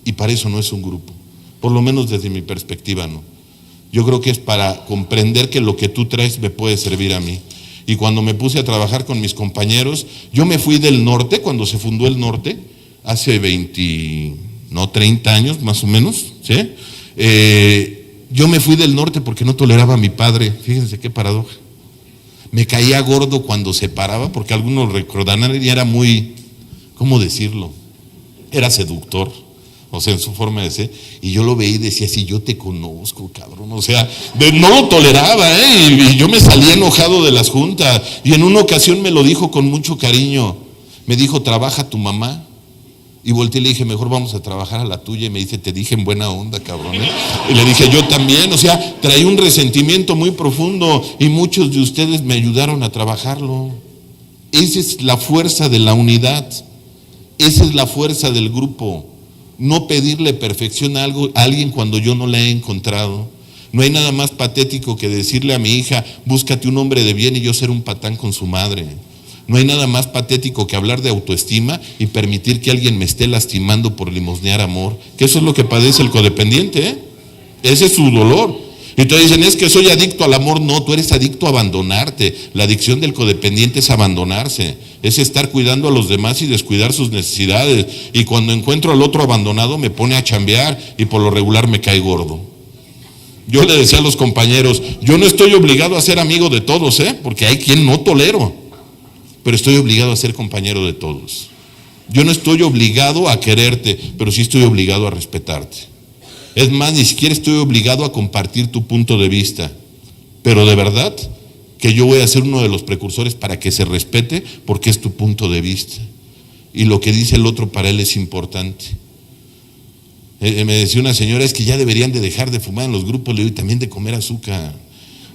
Y para eso no es un grupo, por lo menos desde mi perspectiva no. Yo creo que es para comprender que lo que tú traes me puede servir a mí. Y cuando me puse a trabajar con mis compañeros, yo me fui del norte, cuando se fundó el norte, hace 30 años más o menos, ¿sí? Yo me fui del norte porque no toleraba a mi padre, fíjense qué paradoja. Me caía gordo cuando se paraba, porque algunos recordarán, y era muy, ¿cómo decirlo? Era seductor. O sea, en su forma de ser, y yo lo veía y decía, si yo te conozco, cabrón, o sea, no lo toleraba, y yo me salía enojado de las juntas, y en una ocasión me lo dijo con mucho cariño, me dijo, ¿trabaja tu mamá? Y volteé y le dije, mejor vamos a trabajar a la tuya, y me dice, te dije en buena onda, cabrón, y le dije, yo también, o sea, traía un resentimiento muy profundo, y muchos de ustedes me ayudaron a trabajarlo. Esa es la fuerza de la unidad, esa es la fuerza del grupo. No pedirle perfección a alguien cuando yo no la he encontrado. No hay nada más patético que decirle a mi hija, búscate un hombre de bien, y yo ser un patán con su madre. No hay nada más patético que hablar de autoestima y permitir que alguien me esté lastimando por limosnear amor. Que eso es lo que padece el codependiente, Ese es su dolor. Y te dicen, es que soy adicto al amor. No, tú eres adicto a abandonarte. La adicción del codependiente es abandonarse, es estar cuidando a los demás y descuidar sus necesidades. Y cuando encuentro al otro abandonado me pone a chambear, y por lo regular me cae gordo. Yo le decía a los compañeros, yo no estoy obligado a ser amigo de todos, porque hay quien no tolero, pero estoy obligado a ser compañero de todos. Yo no estoy obligado a quererte, pero sí estoy obligado a respetarte. Es más, ni siquiera estoy obligado a compartir tu punto de vista, pero de verdad que yo voy a ser uno de los precursores para que se respete, porque es tu punto de vista. Y lo que dice el otro para él es importante. Me decía una señora, es que ya deberían de dejar de fumar en los grupos, le digo, y también de comer azúcar,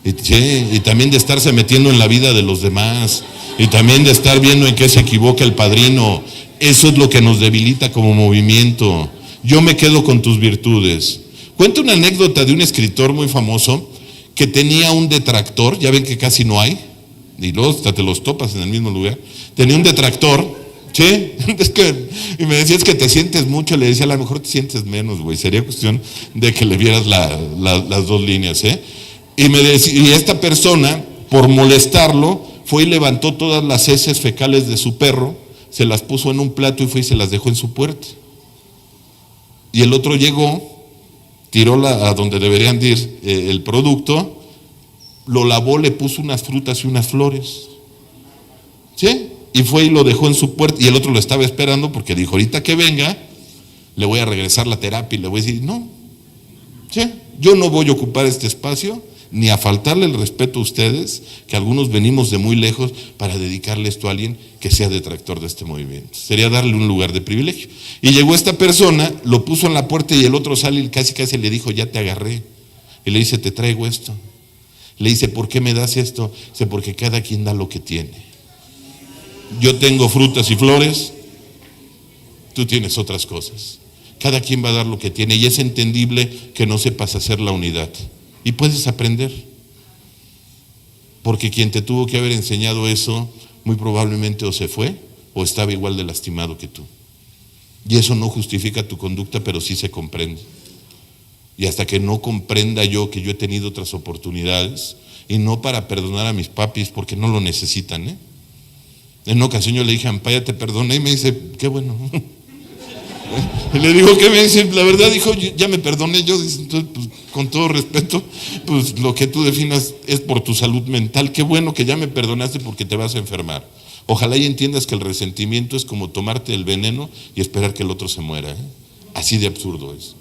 y también de estarse metiendo en la vida de los demás, y también de estar viendo en qué se equivoca el padrino. Eso es lo que nos debilita como movimiento. Yo me quedo con tus virtudes. Cuento una anécdota de un escritor muy famoso que tenía un detractor, ya ven que casi no hay, y luego hasta te los topas en el mismo lugar. Tenía un detractor, ¿sí? Y me decía, es que te sientes mucho. Le decía, a lo mejor te sientes menos, güey. Sería cuestión de que le vieras las dos líneas, Y me decía, y esta persona, por molestarlo, fue y levantó todas las heces fecales de su perro, se las puso en un plato y fue y se las dejó en su puerta. Y el otro llegó, tiró a donde deberían de ir el producto, lo lavó, le puso unas frutas y unas flores, ¿sí? Y fue y lo dejó en su puerta, y el otro lo estaba esperando porque dijo, ahorita que venga, le voy a regresar la terapia y le voy a decir, no, ¿sí? Yo no voy a ocupar este espacio, ni a faltarle el respeto a ustedes, que algunos venimos de muy lejos, para dedicarle esto a alguien que sea detractor de este movimiento. Sería darle un lugar de privilegio. Y llegó esta persona, lo puso en la puerta, y el otro sale y casi le dijo, ya te agarré. Y le dice, te traigo esto. Le dice, ¿por qué me das esto? Dice, porque cada quien da lo que tiene. Yo tengo frutas y flores, tú tienes otras cosas. Cada quien va a dar lo que tiene, y es entendible que no sepas hacer la unidad. Y puedes aprender, porque quien te tuvo que haber enseñado eso muy probablemente o se fue o estaba igual de lastimado que tú. Y eso no justifica tu conducta, pero sí se comprende. Y hasta que no comprenda yo que yo he tenido otras oportunidades, y no para perdonar a mis papis porque no lo necesitan, En una ocasión yo le dije, Ampaya, te perdoné, y me dice, qué bueno. Y le digo, ¿qué me dice? La verdad, dijo, ya me perdoné yo. Dice, entonces, pues, con todo respeto, pues lo que tú definas es por tu salud mental. Qué bueno que ya me perdonaste, porque te vas a enfermar. Ojalá y entiendas que el resentimiento es como tomarte el veneno y esperar que el otro se muera, Así de absurdo es.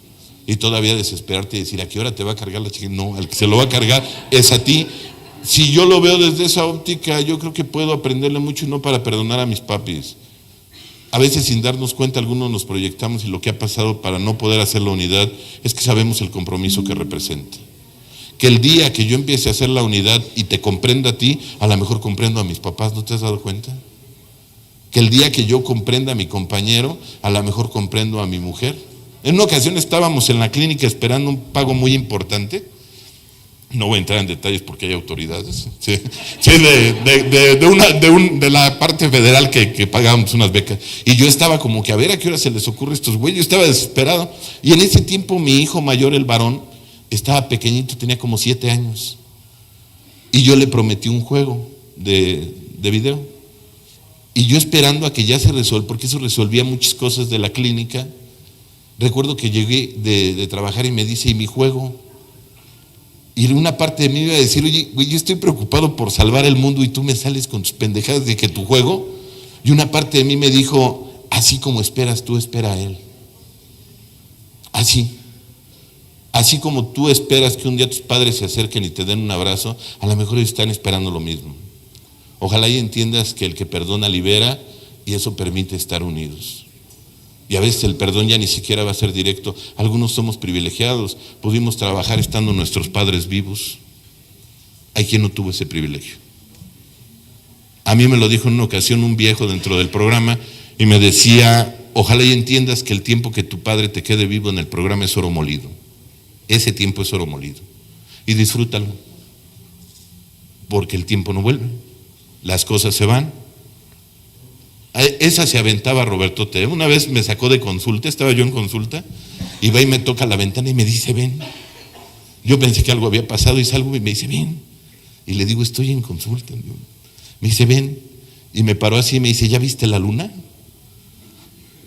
Y todavía desesperarte y decir, ¿a qué hora te va a cargar la chica? No, al que se lo va a cargar es a ti. si yo lo veo desde esa óptica, yo creo que puedo aprenderle mucho, y no para perdonar a mis papis. A veces sin darnos cuenta algunos nos proyectamos, y lo que ha pasado para no poder hacer la unidad es que sabemos el compromiso que representa. Que el día que yo empiece a hacer la unidad y te comprenda a ti, a lo mejor comprendo a mis papás, ¿no te has dado cuenta? Que el día que yo comprenda a mi compañero, a lo mejor comprendo a mi mujer. En una ocasión estábamos en la clínica esperando un pago muy importante. No voy a entrar en detalles porque hay autoridades. Sí, de la parte federal que pagábamos unas becas. Y yo estaba como que a ver a qué hora se les ocurre a estos güeyes. Yo estaba desesperado. Y en ese tiempo mi hijo mayor, el varón, estaba pequeñito, tenía como 7 años. Y yo le prometí un juego de video. Y yo esperando a que ya se resuelva, porque eso resolvía muchas cosas de la clínica. Recuerdo que llegué de trabajar y me dice, ¿y mi juego? Y una parte de mí iba a decir, oye, güey, yo estoy preocupado por salvar el mundo y tú me sales con tus pendejadas de que tu juego. Y una parte de mí me dijo, así como esperas tú, espera a él. Así como tú esperas que un día tus padres se acerquen y te den un abrazo, a lo mejor ellos están esperando lo mismo. Ojalá y entiendas que el que perdona libera, y eso permite estar unidos. Y a veces el perdón ya ni siquiera va a ser directo. Algunos somos privilegiados, pudimos trabajar estando nuestros padres vivos. Hay quien no tuvo ese privilegio. A mí me lo dijo en una ocasión un viejo dentro del programa y me decía, ojalá y entiendas que el tiempo que tu padre te quede vivo en el programa es oro molido. Ese tiempo es oro molido. Y disfrútalo, porque el tiempo no vuelve. Las cosas se van. Esa se aventaba Roberto T. Una vez me sacó de consulta, estaba yo en consulta, y va y me toca la ventana y me dice, ven. Yo pensé que algo había pasado y salgo y me dice, ven. Y le digo, estoy en consulta. Me dice, ven. Y me paró así y me dice, ¿ya viste la luna?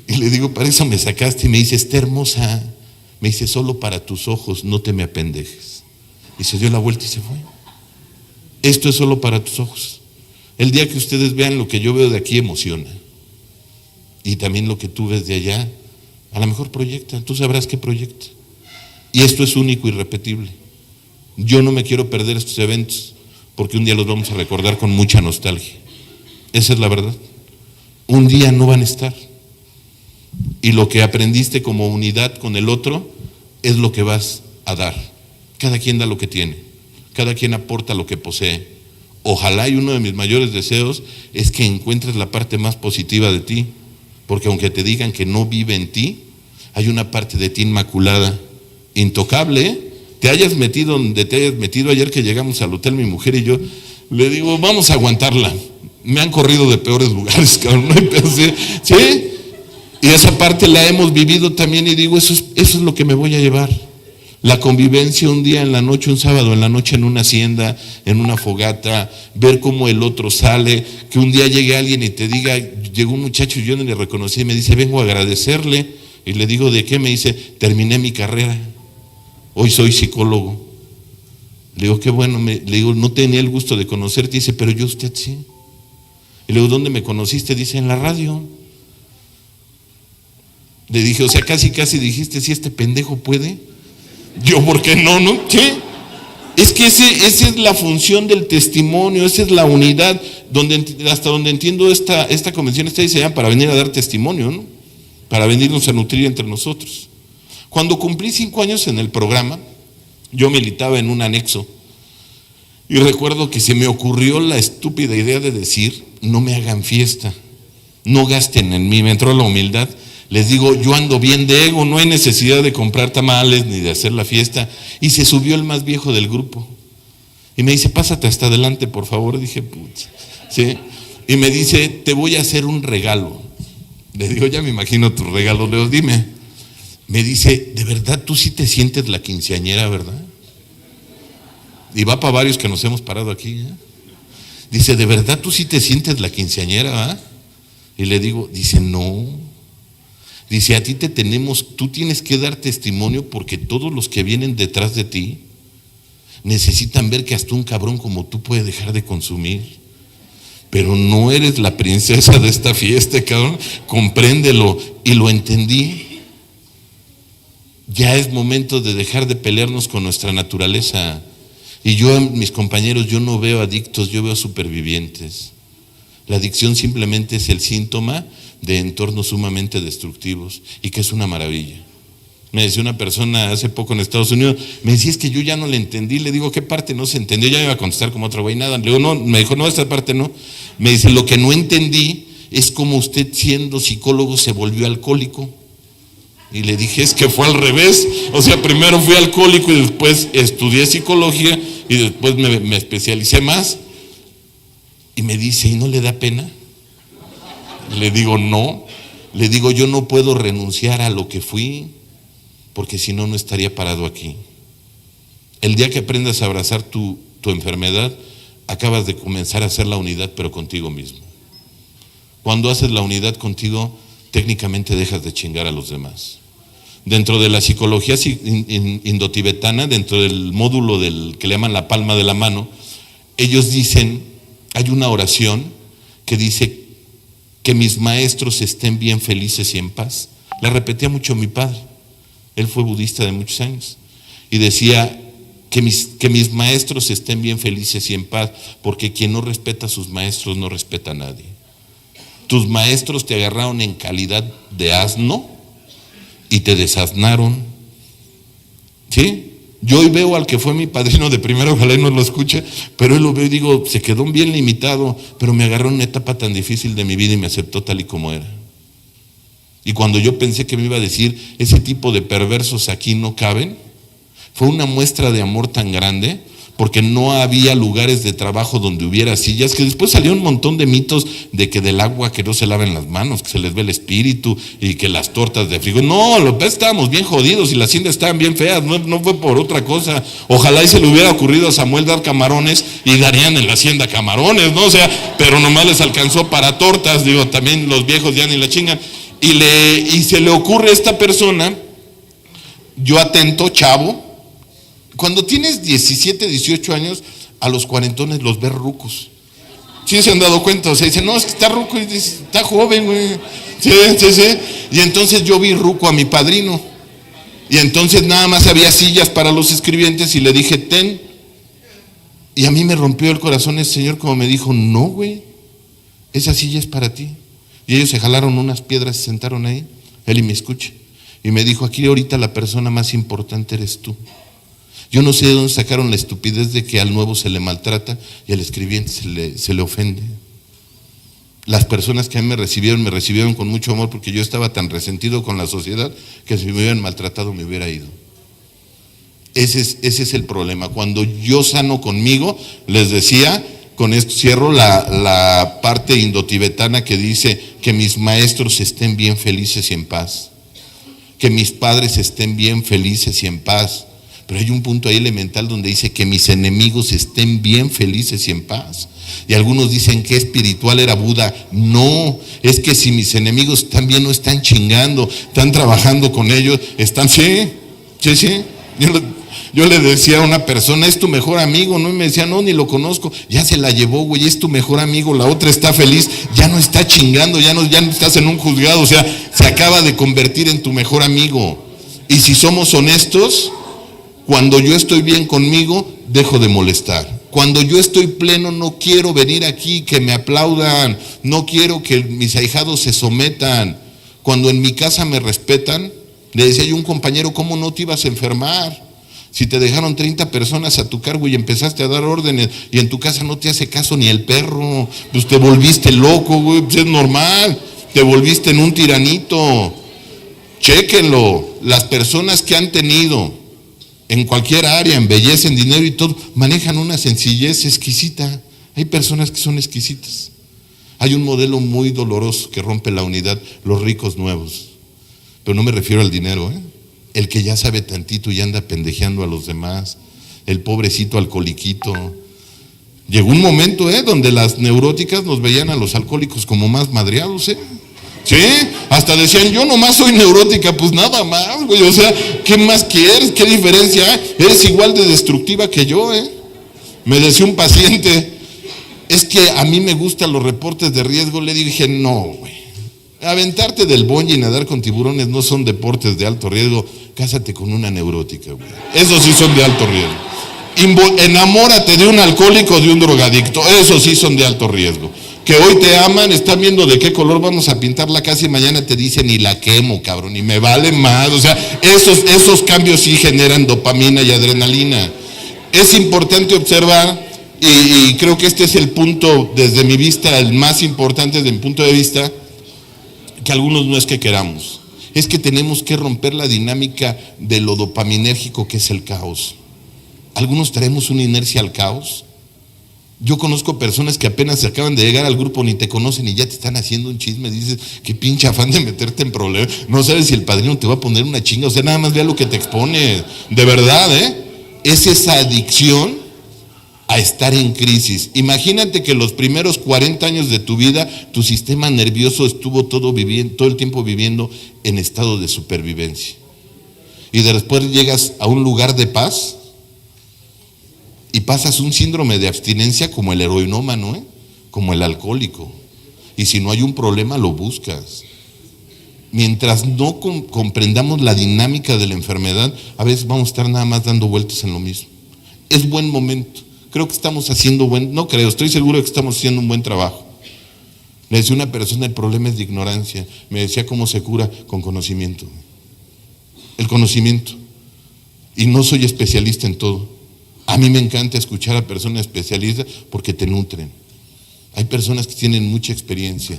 Y le digo, para eso me sacaste. Y me dice, está hermosa. Me dice, solo para tus ojos, no te me apendejes. Y se dio la vuelta y se fue. Esto es solo para tus ojos. El día que ustedes vean lo que yo veo de aquí, emociona. Y también lo que tú ves de allá, a lo mejor proyecta, tú sabrás qué proyecta. Y esto es único y repetible. Yo no me quiero perder estos eventos, porque un día los vamos a recordar con mucha nostalgia. Esa es la verdad. Un día no van a estar. Y lo que aprendiste como unidad con el otro, es lo que vas a dar. Cada quien da lo que tiene. Cada quien aporta lo que posee. Ojalá, y uno de mis mayores deseos es que encuentres la parte más positiva de ti, porque aunque te digan que no vive en ti, hay una parte de ti inmaculada, intocable, ¿eh? Te hayas metido donde te hayas metido. Ayer que llegamos al hotel, mi mujer y yo, le digo, vamos a aguantarla. Me han corrido de peores lugares, cabrón. ¿Sí? Y esa parte la hemos vivido también, y digo, eso es lo que me voy a llevar. La convivencia un día en la noche, un sábado en la noche en una hacienda, en una fogata, ver cómo el otro sale, que un día llegue alguien y te diga, llegó un muchacho y yo no le reconocí, y me dice, vengo a agradecerle, y le digo, ¿de qué? Me dice, terminé mi carrera, hoy soy psicólogo. Le digo, qué bueno, le digo, no tenía el gusto de conocerte. Dice, pero yo usted sí. Y le digo, ¿dónde me conociste? Dice, en la radio. Le dije, o sea, casi dijiste, si este pendejo puede. Yo, ¿por qué no? ¿Sí? Es que esa es la función del testimonio, esa es la unidad, hasta donde entiendo esta convención está diseñada para venir a dar testimonio, ¿no? Para venirnos a nutrir entre nosotros. Cuando cumplí 5 años en el programa, yo militaba en un anexo, y recuerdo que se me ocurrió la estúpida idea de decir, no me hagan fiesta, no gasten en mí. Me entró la humildad. Les digo, yo ando bien de ego, no hay necesidad de comprar tamales ni de hacer la fiesta. Y se subió el más viejo del grupo y me dice, pásate hasta adelante, por favor. Dije, putz, ¿sí? Y me dice, te voy a hacer un regalo. Le digo, ya me imagino tu regalo. Le digo, dime. Me dice, ¿de verdad tú sí te sientes la quinceañera, verdad? Y va para varios que nos hemos parado aquí, ¿eh? Dice, ¿de verdad tú sí te sientes la quinceañera, verdad? Y le digo, dice, no. Dice, a ti tú tienes que dar testimonio, porque todos los que vienen detrás de ti necesitan ver que hasta un cabrón como tú puede dejar de consumir. Pero no eres la princesa de esta fiesta, cabrón. Compréndelo. Y lo entendí. Ya es momento de dejar de pelearnos con nuestra naturaleza. Y yo, mis compañeros, yo no veo adictos, yo veo supervivientes. La adicción simplemente es el síntoma de entornos sumamente destructivos y que es una maravilla. Me decía una persona hace poco en Estados Unidos, me decía, es que yo ya no le entendí. Le digo, ¿qué parte no se entendió? Ya me iba a contestar como otro güey, nada. Le digo, no, me dijo, no, esta parte no. Me dice, lo que no entendí es cómo usted, siendo psicólogo, se volvió alcohólico. Y le dije, es que fue al revés. O sea, primero fui alcohólico y después estudié psicología y después me especialicé más. Y me dice, ¿y no le da pena? Le digo, no. Le digo, yo no puedo renunciar a lo que fui, porque si no, no estaría parado aquí. El día que aprendas a abrazar tu enfermedad, acabas de comenzar a hacer la unidad, pero contigo mismo. Cuando haces la unidad contigo, técnicamente dejas de chingar a los demás. Dentro de la psicología indotibetana, dentro del módulo del que le llaman la palma de la mano, ellos dicen, hay una oración que dice que mis maestros estén bien felices y en paz. La repetía mucho mi padre, él fue budista de muchos años, y decía que mis maestros estén bien felices y en paz, porque quien no respeta a sus maestros no respeta a nadie. Tus maestros te agarraron en calidad de asno y te desasnaron, ¿sí? Yo hoy veo al que fue mi padrino de primero, ojalá y no lo escuche, pero él lo veo y digo, se quedó bien limitado, pero me agarró en una etapa tan difícil de mi vida y me aceptó tal y como era. Y cuando yo pensé que me iba a decir, ese tipo de perversos aquí no caben, fue una muestra de amor tan grande, porque no había lugares de trabajo donde hubiera sillas, que después salió un montón de mitos de que del agua que no se laven las manos, que se les ve el espíritu y que las tortas de frigo. No, los ves, estábamos bien jodidos y las haciendas estaban bien feas, no fue por otra cosa. Ojalá y se le hubiera ocurrido a Samuel dar camarones y darían en la hacienda camarones, ¿no? O sea, pero nomás les alcanzó para tortas, digo, también los viejos ya ni la chingan. Y se le ocurre a esta persona, yo atento, chavo. Cuando tienes 17, 18 años, a los cuarentones los ves rucos. ¿Sí se han dado cuenta? O sea, dicen, no, es que está ruco, y dice, está joven, güey. Sí. Y entonces yo vi ruco a mi padrino. Y entonces nada más había sillas para los escribientes y le dije, ten. Y a mí me rompió el corazón ese señor como me dijo, no, güey, esa silla es para ti. Y ellos se jalaron unas piedras y se sentaron ahí, él y me escucha. Y me dijo, aquí ahorita la persona más importante eres tú. Yo no sé de dónde sacaron la estupidez de que al nuevo se le maltrata y al escribiente se le ofende. Las personas que a mí me recibieron con mucho amor, porque yo estaba tan resentido con la sociedad que si me hubieran maltratado me hubiera ido. Ese es el problema. Cuando yo sano conmigo, les decía, con esto cierro la parte indotibetana que dice que mis maestros estén bien felices y en paz, que mis padres estén bien felices y en paz. Pero hay un punto ahí elemental donde dice que mis enemigos estén bien felices y en paz. Y algunos dicen que espiritual era Buda. No, es que si mis enemigos están bien, no están chingando, están trabajando con ellos, están, sí. Yo le decía a una persona, es tu mejor amigo, ¿no? Y me decía, no, ni lo conozco. Ya se la llevó, güey, es tu mejor amigo. La otra está feliz, ya no está chingando, ya no estás en un juzgado. O sea, se acaba de convertir en tu mejor amigo. Y si somos honestos, cuando yo estoy bien conmigo, dejo de molestar. Cuando yo estoy pleno, no quiero venir aquí que me aplaudan, no quiero que mis ahijados se sometan. Cuando en mi casa me respetan, le decía yo a un compañero, ¿cómo no te ibas a enfermar? Si te dejaron 30 personas a tu cargo y empezaste a dar órdenes y en tu casa no te hace caso ni el perro, pues te volviste loco, güey, pues es normal, te volviste en un tiranito. Chéquenlo, las personas que han tenido en cualquier área, en belleza, en dinero y todo, manejan una sencillez exquisita. Hay personas que son exquisitas. Hay un modelo muy doloroso que rompe la unidad, los ricos nuevos. Pero no me refiero al dinero, el que ya sabe tantito y anda pendejeando a los demás, el pobrecito alcoholiquito. Llegó un momento donde las neuróticas nos veían a los alcohólicos como más madreados, Sí, hasta decían, yo nomás soy neurótica, pues nada más, güey, o sea, ¿qué más quieres? ¿Qué diferencia hay? Eres igual de destructiva que yo, Me decía un paciente, es que a mí me gustan los reportes de riesgo. Le dije, no, güey, aventarte del bungee y nadar con tiburones no son deportes de alto riesgo, cásate con una neurótica, güey, esos sí son de alto riesgo. Enamórate de un alcohólico o de un drogadicto. Esos sí son de alto riesgo. Que hoy te aman, están viendo de qué color vamos a pintar la casa y mañana te dicen y la quemo, cabrón, y me vale más. O sea, esos cambios sí generan dopamina y adrenalina. Es importante observar, y creo que este es el punto, desde mi vista, el más importante desde mi punto de vista, que algunos no es que queramos, es que tenemos que romper la dinámica de lo dopaminérgico que es el caos. Algunos traemos una inercia al caos. Yo conozco personas que apenas se acaban de llegar al grupo, ni te conocen y ya te están haciendo un chisme. Dices, qué pinche afán de meterte en problemas. No sabes si el padrino te va a poner una chinga. O sea, nada más vea lo que te expone. De verdad, es esa adicción a estar en crisis. Imagínate que los primeros 40 años de tu vida, tu sistema nervioso estuvo todo el tiempo viviendo en estado de supervivencia. Y después llegas a un lugar de paz y pasas un síndrome de abstinencia como el heroinómano, como el alcohólico. Y si no hay un problema, lo buscas. Mientras no comprendamos la dinámica de la enfermedad, a veces vamos a estar nada más dando vueltas en lo mismo. Es buen momento. Creo que estamos haciendo estoy seguro de que estamos haciendo un buen trabajo. Le decía una persona, el problema es de ignorancia. Me decía cómo se cura con conocimiento. El conocimiento. Y no soy especialista en todo. A mí me encanta escuchar a personas especialistas porque te nutren. Hay personas que tienen mucha experiencia.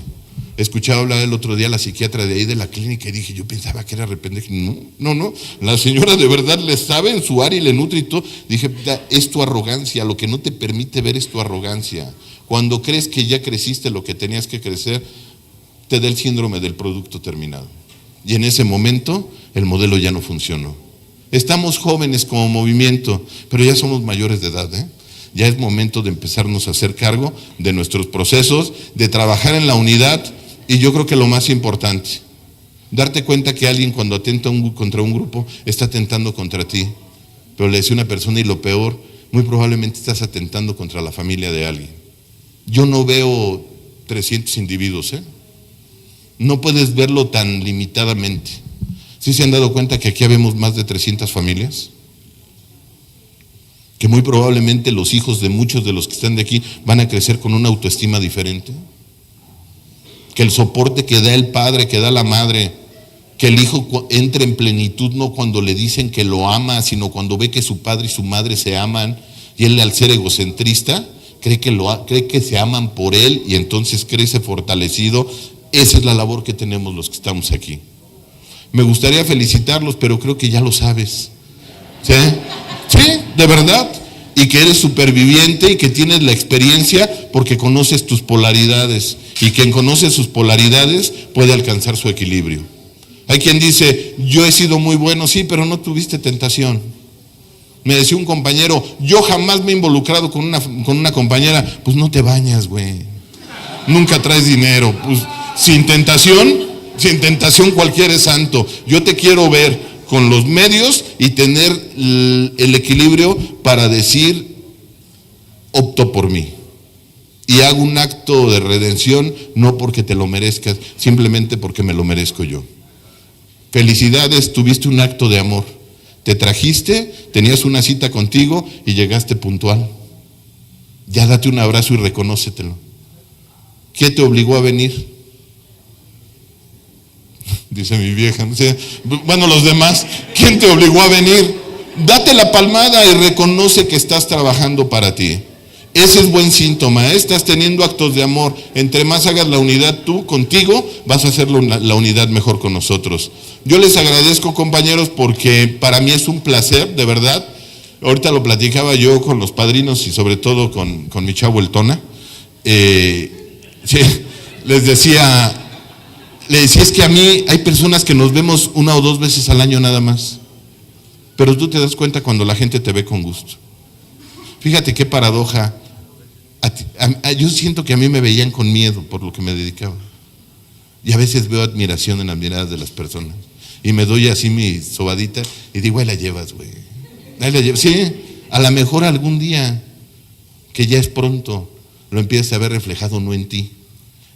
Escuchaba hablar el otro día a la psiquiatra de ahí de la clínica y dije, yo pensaba que era rependejo. No, la señora de verdad le sabe en su área y le nutre y todo. Dije, es tu arrogancia, lo que no te permite ver es tu arrogancia. Cuando crees que ya creciste lo que tenías que crecer, te da el síndrome del producto terminado. Y en ese momento el modelo ya no funcionó. Estamos jóvenes como movimiento, pero ya somos mayores de edad, Ya es momento de empezarnos a hacer cargo de nuestros procesos, de trabajar en la unidad, y yo creo que lo más importante, darte cuenta que alguien cuando atenta contra un grupo está atentando contra ti. Pero le decía una persona, y lo peor, muy probablemente estás atentando contra la familia de alguien. Yo no veo 300 individuos, No puedes verlo tan limitadamente. ¿Sí se han dado cuenta que aquí habemos más de 300 familias? Que muy probablemente los hijos de muchos de los que están de aquí van a crecer con una autoestima diferente. Que el soporte que da el padre, que da la madre, que el hijo entre en plenitud no cuando le dicen que lo ama, sino cuando ve que su padre y su madre se aman, y él, al ser egocentrista, cree que se aman por él y entonces crece fortalecido. Esa es la labor que tenemos los que estamos aquí. Me gustaría felicitarlos, pero creo que ya lo sabes. ¿Sí? Sí, de verdad. Y que eres superviviente y que tienes la experiencia porque conoces tus polaridades. Y quien conoce sus polaridades puede alcanzar su equilibrio. Hay quien dice, yo he sido muy bueno, sí, pero no tuviste tentación. Me decía un compañero, yo jamás me he involucrado con una compañera. Pues no te bañas, güey. Nunca traes dinero. Pues sin tentación cualquiera es santo. Yo te quiero ver con los medios y tener el equilibrio para decir, opto por mí. Y hago un acto de redención, no porque te lo merezcas, simplemente porque me lo merezco yo. Felicidades, tuviste un acto de amor. Te trajiste, tenías una cita contigo y llegaste puntual. Ya date un abrazo y reconócetelo. ¿Qué te obligó a venir? Dice mi vieja, bueno, los demás, ¿quién te obligó a venir? Date la palmada y reconoce que estás trabajando para ti. Ese es buen síntoma, estás teniendo actos de amor. Entre más hagas la unidad tú contigo, vas a hacer la unidad mejor con nosotros. Yo les agradezco, compañeros, porque para mí es un placer, de verdad. Ahorita lo platicaba yo con los padrinos y sobre todo con mi chavo el Tona. Sí, le decía, es que a mí hay personas que nos vemos 1 o 2 veces al año nada más. Pero tú te das cuenta cuando la gente te ve con gusto. Fíjate qué paradoja. Yo siento que a mí me veían con miedo por lo que me dedicaba. Y a veces veo admiración en las miradas de las personas. Y me doy así mi sobadita y digo, ahí la llevas, güey. Ahí la llevas. Sí, a lo mejor algún día, que ya es pronto, lo empiezas a ver reflejado no en ti,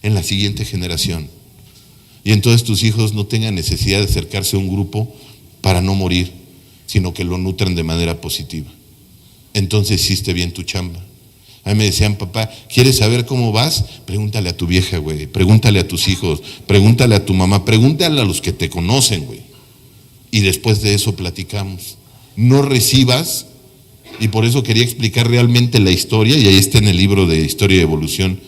en la siguiente generación. Y entonces tus hijos no tengan necesidad de acercarse a un grupo para no morir, sino que lo nutran de manera positiva. entonces hiciste bien tu chamba. A mí me decían, papá, ¿quieres saber cómo vas? Pregúntale a tu vieja, güey, pregúntale a tus hijos, pregúntale a tu mamá, pregúntale a los que te conocen, güey. Y después de eso platicamos. No recibas, y por eso quería explicar realmente la historia, y ahí está en el libro de Historia y Evolución.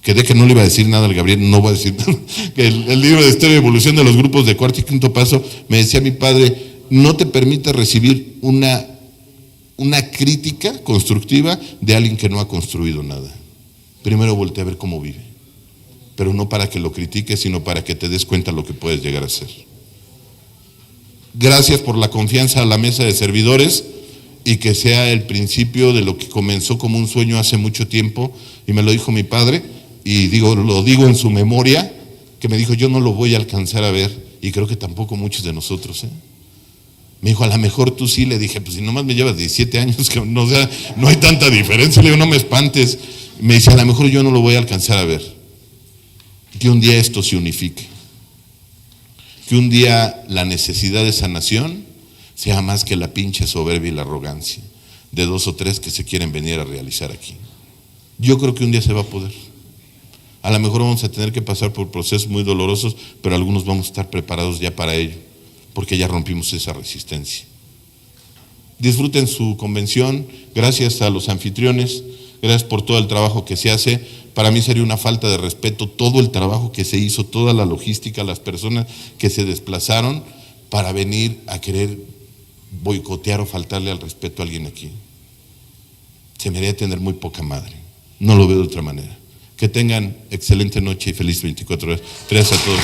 Quedé que no le iba a decir nada al Gabriel, no voy a decir nada. El libro de Historia y Evolución de los grupos de cuarto y quinto paso, me decía mi padre, no te permite recibir una crítica constructiva de alguien que no ha construido nada. Primero voltea a ver cómo vive, pero no para que lo critiques, sino para que te des cuenta de lo que puedes llegar a ser. Gracias por la confianza a la mesa de servidores, y que sea el principio de lo que comenzó como un sueño hace mucho tiempo, y me lo dijo mi padre, y lo digo en su memoria, que me dijo, yo no lo voy a alcanzar a ver, y creo que tampoco muchos de nosotros, Me dijo, a lo mejor tú sí. Le dije, pues si nomás me llevas 17 años, que no, o sea, no hay tanta diferencia. Le digo, no me espantes. Me dice, a lo mejor yo no lo voy a alcanzar a ver. Que un día esto se unifique. Que un día la necesidad de sanación sea más que la pinche soberbia y la arrogancia de 2 o 3 que se quieren venir a realizar aquí. Yo creo que un día se va a poder. A lo mejor vamos a tener que pasar por procesos muy dolorosos, pero algunos vamos a estar preparados ya para ello, porque ya rompimos esa resistencia. Disfruten su convención, gracias a los anfitriones, gracias por todo el trabajo que se hace. Para mí sería una falta de respeto todo el trabajo que se hizo, toda la logística, las personas que se desplazaron para venir a querer boicotear o faltarle al respeto a alguien aquí. Se me haría tener muy poca madre, no lo veo de otra manera. Que tengan excelente noche y feliz 24 horas. Gracias a todos.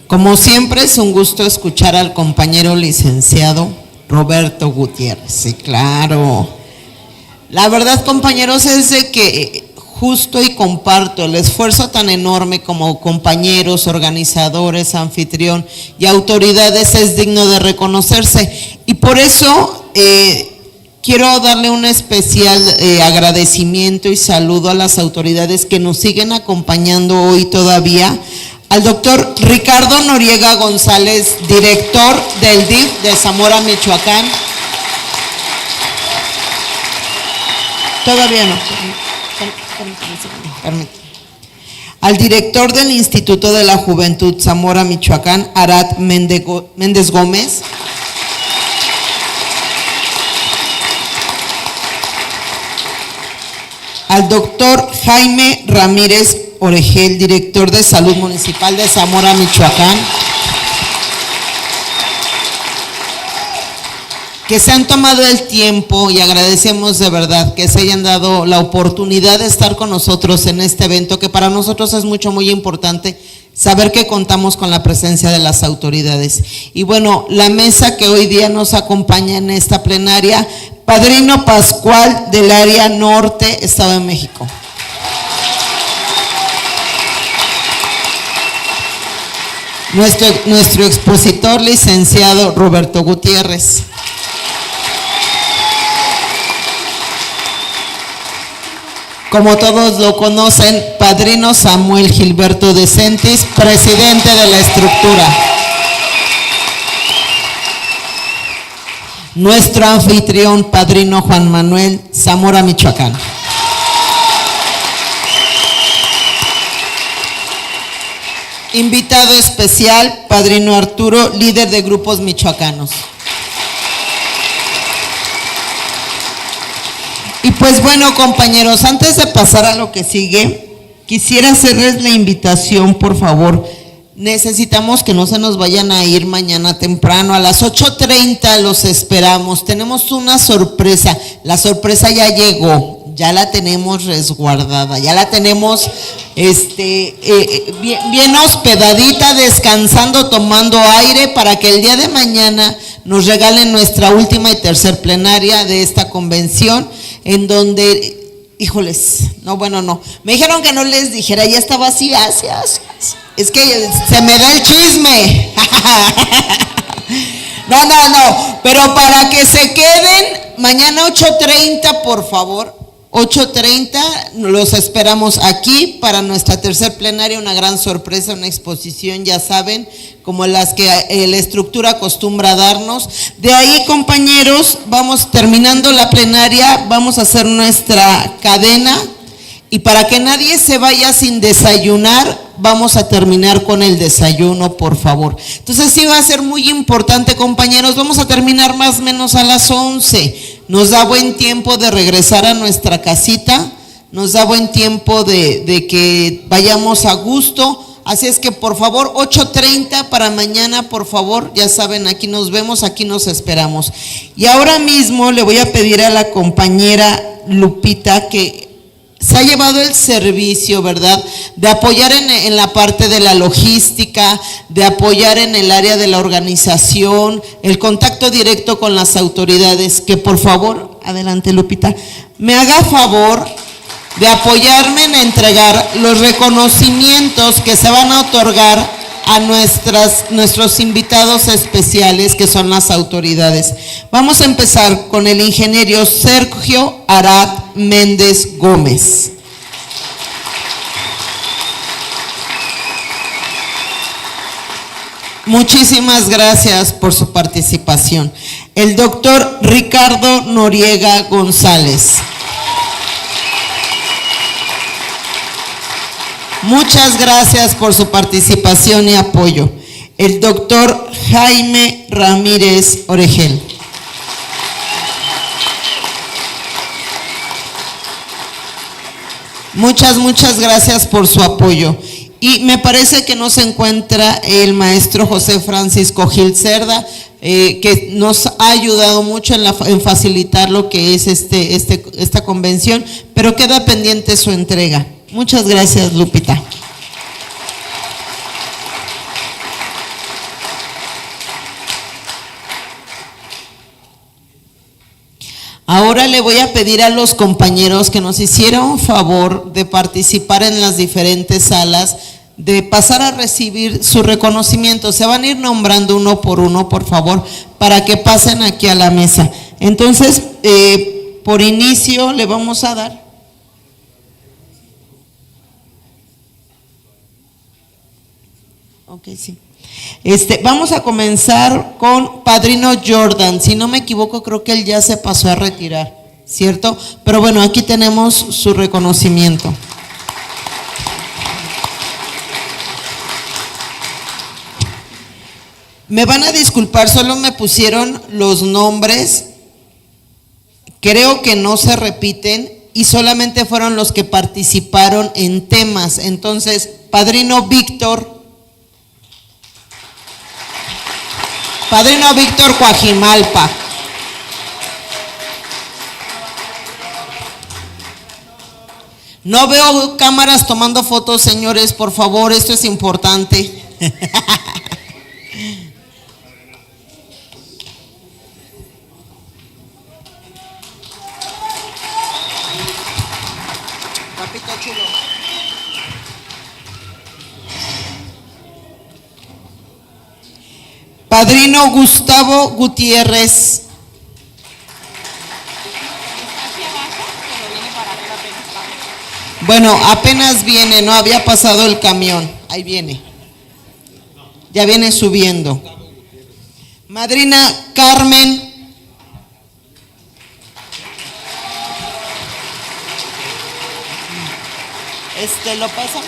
Como siempre es un gusto escuchar al compañero licenciado Roberto Gutiérrez. Sí, claro. La verdad, compañeros, es de que justo y comparto el esfuerzo tan enorme como compañeros, organizadores, anfitrión y autoridades es digno de reconocerse. Y por eso quiero darle un especial agradecimiento y saludo a las autoridades que nos siguen acompañando hoy todavía. Al doctor Ricardo Noriega González, director del DIF de Zamora, Michoacán. Todavía no. Permítame. Al director del Instituto de la Juventud Zamora, Michoacán, Arad Méndez Gómez. Al doctor Jaime Ramírez Oregel, director de Salud Municipal de Zamora, Michoacán, que se han tomado el tiempo, y agradecemos de verdad que se hayan dado la oportunidad de estar con nosotros en este evento, que para nosotros es muy importante saber que contamos con la presencia de las autoridades. Y bueno, la mesa que hoy día nos acompaña en esta plenaria, Padrino Pascual del área norte, Estado de México. Nuestro expositor, licenciado Roberto Gutiérrez. Como todos lo conocen, Padrino Samuel Gilberto de Sentis, presidente de la estructura. Nuestro anfitrión, Padrino Juan Manuel, Zamora, Michoacán. Invitado especial, Padrino Arturo, líder de grupos michoacanos. Y pues bueno, compañeros, antes de pasar a lo que sigue, quisiera hacerles la invitación, por favor. Necesitamos que no se nos vayan a ir mañana temprano, a las 8:30 los esperamos. Tenemos una sorpresa, la sorpresa ya llegó, ya la tenemos resguardada, ya la tenemos bien hospedadita, descansando, tomando aire, para que el día de mañana nos regalen nuestra última y tercer plenaria de esta convención, en donde, híjoles, no, bueno, no, me dijeron que no les dijera, ya está vacía, Es que se me da el chisme. No, pero para que se queden, mañana 8:30, por favor, 8:30, los esperamos aquí para nuestra tercer plenaria, una gran sorpresa, una exposición, ya saben, como las que la estructura acostumbra darnos. De ahí, compañeros, vamos terminando la plenaria, vamos a hacer nuestra cadena, y para que nadie se vaya sin desayunar, vamos a terminar con el desayuno, por favor. Entonces sí va a ser muy importante, compañeros, vamos a terminar más o menos a las 11. Nos da buen tiempo de regresar a nuestra casita, nos da buen tiempo de que vayamos a gusto. Así es que por favor, 8:30 para mañana, por favor, ya saben, aquí nos vemos, aquí nos esperamos. Y ahora mismo le voy a pedir a la compañera Lupita que se ha llevado el servicio, ¿verdad?, de apoyar en la parte de la logística, de apoyar en el área de la organización, el contacto directo con las autoridades, que por favor, adelante Lupita, me haga favor de apoyarme en entregar los reconocimientos que se van a otorgar a nuestros invitados especiales, que son las autoridades. Vamos a empezar con el ingeniero Sergio Arad Méndez Gómez. Muchísimas gracias por su participación. El doctor Ricardo Noriega González. Muchas gracias por su participación y apoyo. El doctor Jaime Ramírez Oregel. Muchas gracias por su apoyo. Y me parece que no se encuentra el maestro José Francisco Gil Cerda, que nos ha ayudado mucho en facilitar lo que es esta convención, pero queda pendiente su entrega. Muchas gracias, Lupita. Ahora le voy a pedir a los compañeros que nos hicieron favor de participar en las diferentes salas, de pasar a recibir su reconocimiento. Se van a ir nombrando uno, por favor, para que pasen aquí a la mesa. Entonces, por inicio le vamos a dar. Ok, sí. Vamos a comenzar con Padrino Jordan. Si no me equivoco, creo que él ya se pasó a retirar, ¿cierto? Pero bueno, aquí tenemos su reconocimiento. Me van a disculpar, solo me pusieron los nombres, creo que no se repiten y solamente fueron los que participaron en temas. Entonces, Padrino Víctor Coajimalpa. No veo cámaras tomando fotos, señores, por favor, esto es importante. Papito chulo. Padrino Gustavo Gutiérrez. Bueno, apenas viene, no había pasado el camión. Ahí viene. Ya viene subiendo. Madrina Carmen. ¿Lo pasa?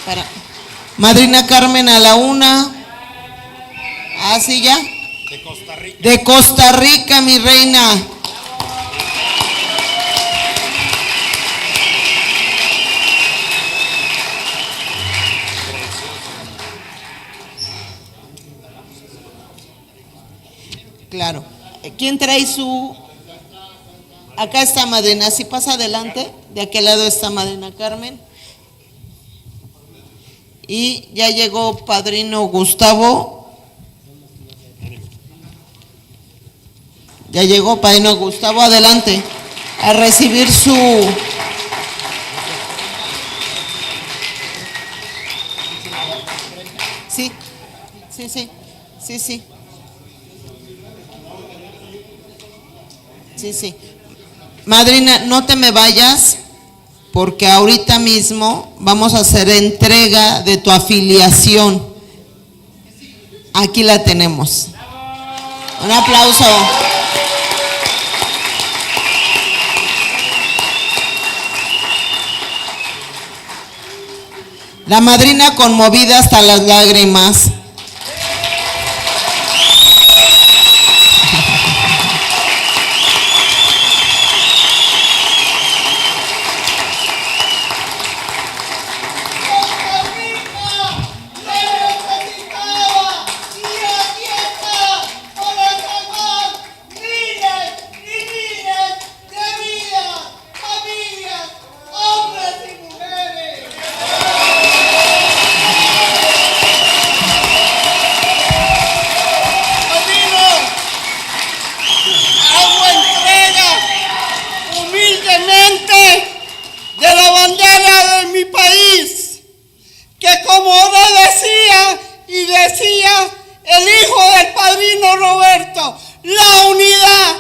Para. Madrina Carmen a la 1. ¿Ah, sí ya? De Costa Rica. De Costa Rica, mi reina. Claro. ¿Quién trae su...? Acá está madrina, si pasa adelante, de aquel lado está madrina Carmen. Y ya llegó Padrino Gustavo. Ya llegó Padrino Gustavo, adelante, a recibir su... Sí, sí, sí, sí. Sí, sí. Madrina, no te me vayas porque ahorita mismo vamos a hacer entrega de tu afiliación. Aquí la tenemos. Un aplauso. La madrina conmovida hasta las lágrimas. De la bandera de mi país, que como ahora decía el hijo del padrino Roberto, la unidad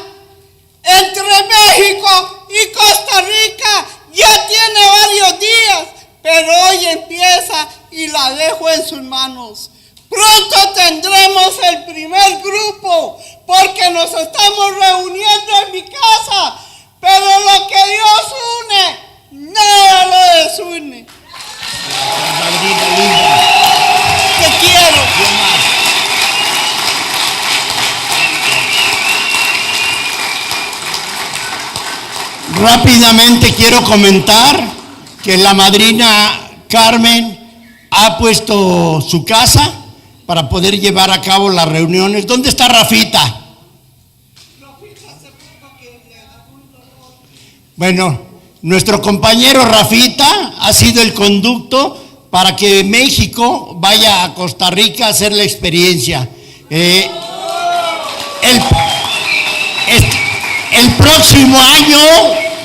entre México y Costa Rica ya tiene varios días, pero hoy empieza y la dejo en sus manos. Pronto tendremos el primer grupo, porque nos estamos reuniendo en mi casa, pero lo que Dios une, nada lo desune. Madrina linda. Te quiero. Yo más. Rápidamente quiero comentar que la madrina Carmen ha puesto su casa para poder llevar a cabo las reuniones. ¿Dónde está Rafita? Bueno, nuestro compañero Rafita ha sido el conducto para que México vaya a Costa Rica a hacer la experiencia. El próximo año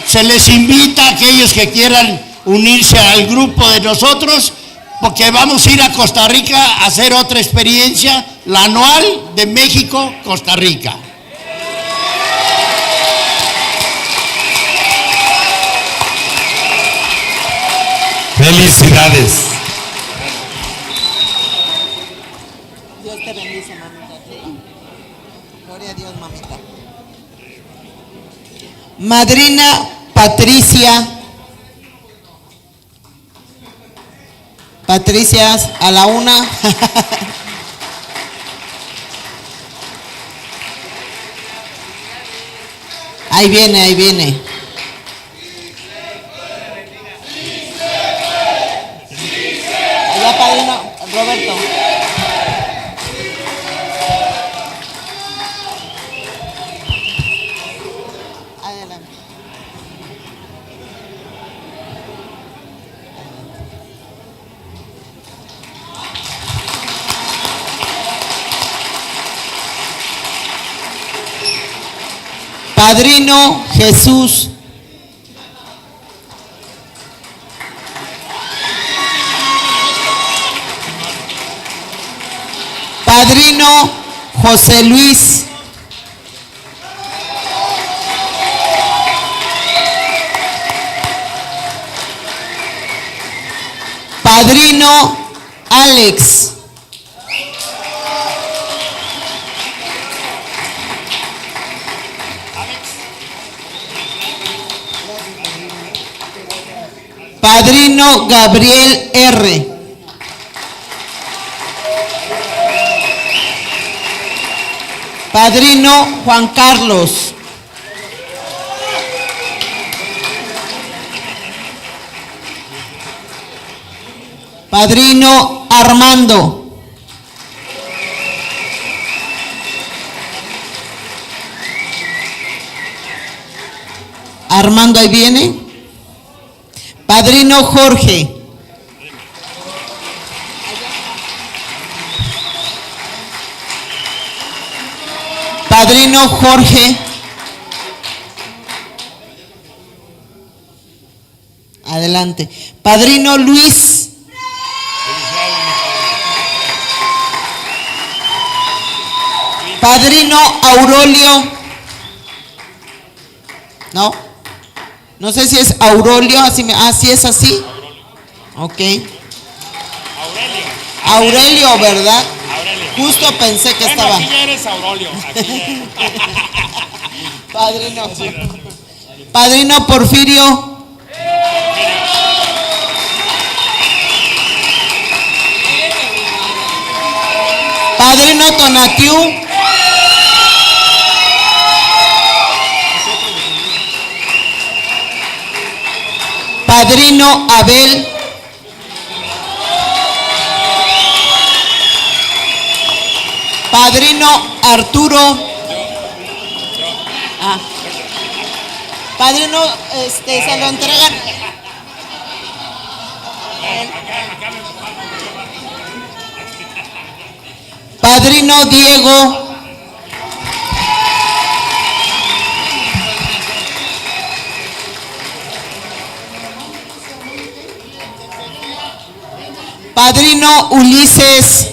se les invita a aquellos que quieran unirse al grupo de nosotros, porque vamos a ir a Costa Rica a hacer otra experiencia, la anual de México-Costa Rica. Felicidades. Dios te bendice, mamita. Gloria a Dios, mamita. Madrina Patricia. Patricias, a la una. Ahí viene, ahí viene. Allá, padrino Roberto. Adelante. Padrino Jesús. Padrino José Luis. Padrino Alex. Padrino Gabriel R. Padrino Juan Carlos. Padrino Armando. Armando, ahí viene. Padrino Jorge. Padrino Jorge. Adelante. Padrino Luis. Padrino Aurelio. ¿No? No sé si es Aurelio, así es así. Ok. Aurelio, ¿verdad? Aurelio. Justo pensé que Bueno, estaba. aquí ya eres Aurelio. Aquí ya. Padrino. Padrino Porfirio. Padrino Tonatiu. Padrino Abel. Padrino Arturo. Padrino, se lo entregan. Padrino Diego. Padrino Ulises.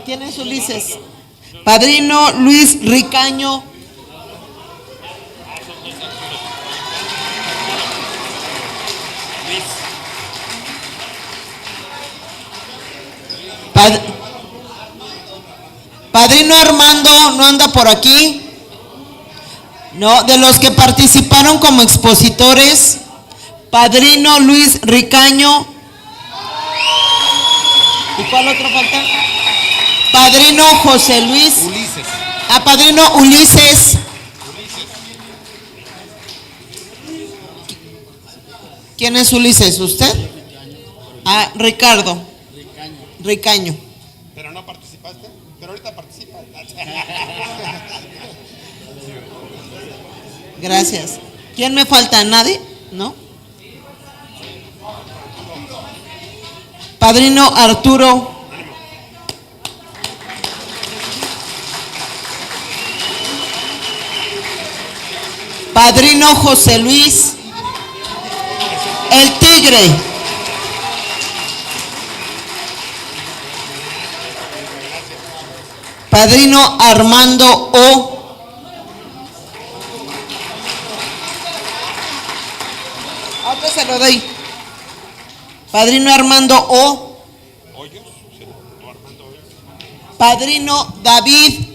¿Quién es Ulises? Padrino Luis Ricaño. Padrino Armando, ¿no anda por aquí? No, de los que participaron como expositores, Padrino Luis Ricaño. ¿Y cuál otro falta? Padrino José Luis. Ulises. Padrino Ulises. ¿Quién es Ulises? ¿Usted? Ricardo. Ricaño. Pero no participaste. Pero ahorita participas. Gracias. ¿Quién me falta? ¿Nadie? ¿No? Padrino Arturo. Padrino José Luis. El Tigre. Padrino Armando O. Ahora se lo doy. Padrino Armando O. Padrino David.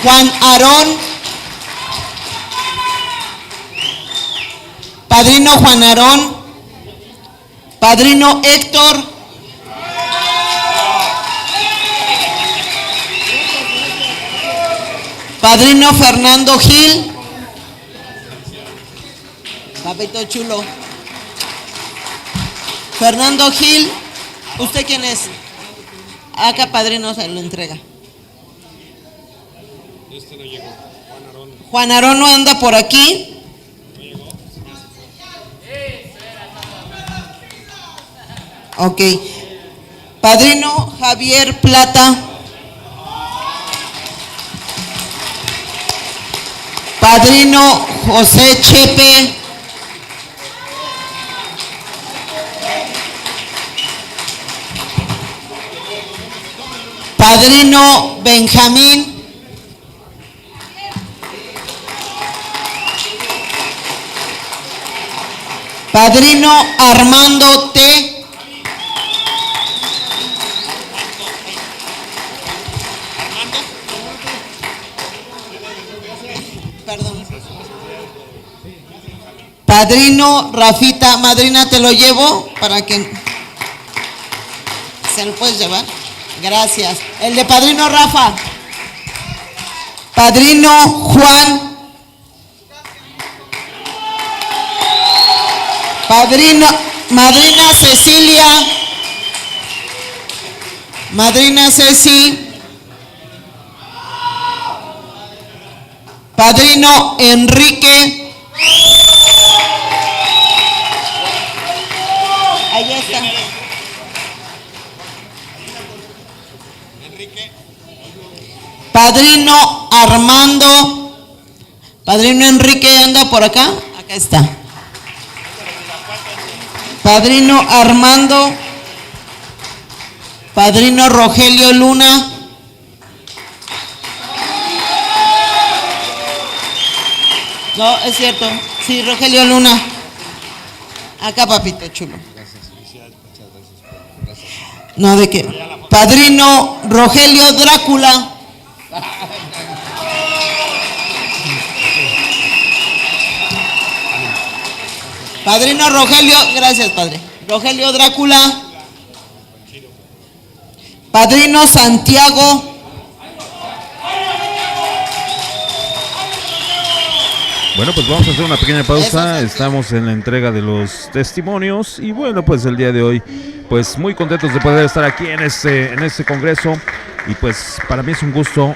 Juan Aarón. Padrino Juan Aarón. Padrino Héctor. Padrino Fernando Gil. Papito chulo. Fernando Gil. ¿Usted quién es? Acá padrino se lo entrega. Este no llegó. Juan Aarón no anda por aquí. Ok. Padrino Javier Plata. Padrino José Chepe. Padrino Benjamín. Padrino Armando T. Perdón. Padrino Rafita, madrina, te lo llevo para que se lo puedes llevar. Gracias. El de padrino Rafa. Padrino Juan. Madrina Cecilia. Madrina Ceci. Padrino Enrique. Ahí está. Padrino Armando. Padrino Enrique anda por acá. Acá está. Padrino Armando. Padrino Rogelio Luna. No, es cierto. Sí, Rogelio Luna. Acá, papito chulo. No, ¿de qué? Padrino Rogelio Drácula. Padrino Rogelio, gracias padre. Rogelio Drácula. Padrino Santiago. Bueno, pues vamos a hacer una pequeña pausa. Eso, Estamos en la entrega de los testimonios y bueno, pues el día de hoy, pues muy contentos de poder estar aquí en este congreso y pues para mí es un gusto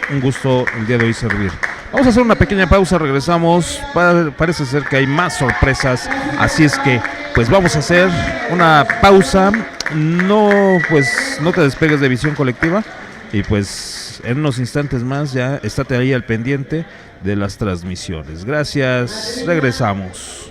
el día de hoy servir. Vamos a hacer una pequeña pausa, regresamos. Parece ser que hay más sorpresas, así es que pues vamos a hacer una pausa. No te despegues de Visión Colectiva y pues en unos instantes más ya estate ahí al pendiente de las transmisiones. Gracias, regresamos.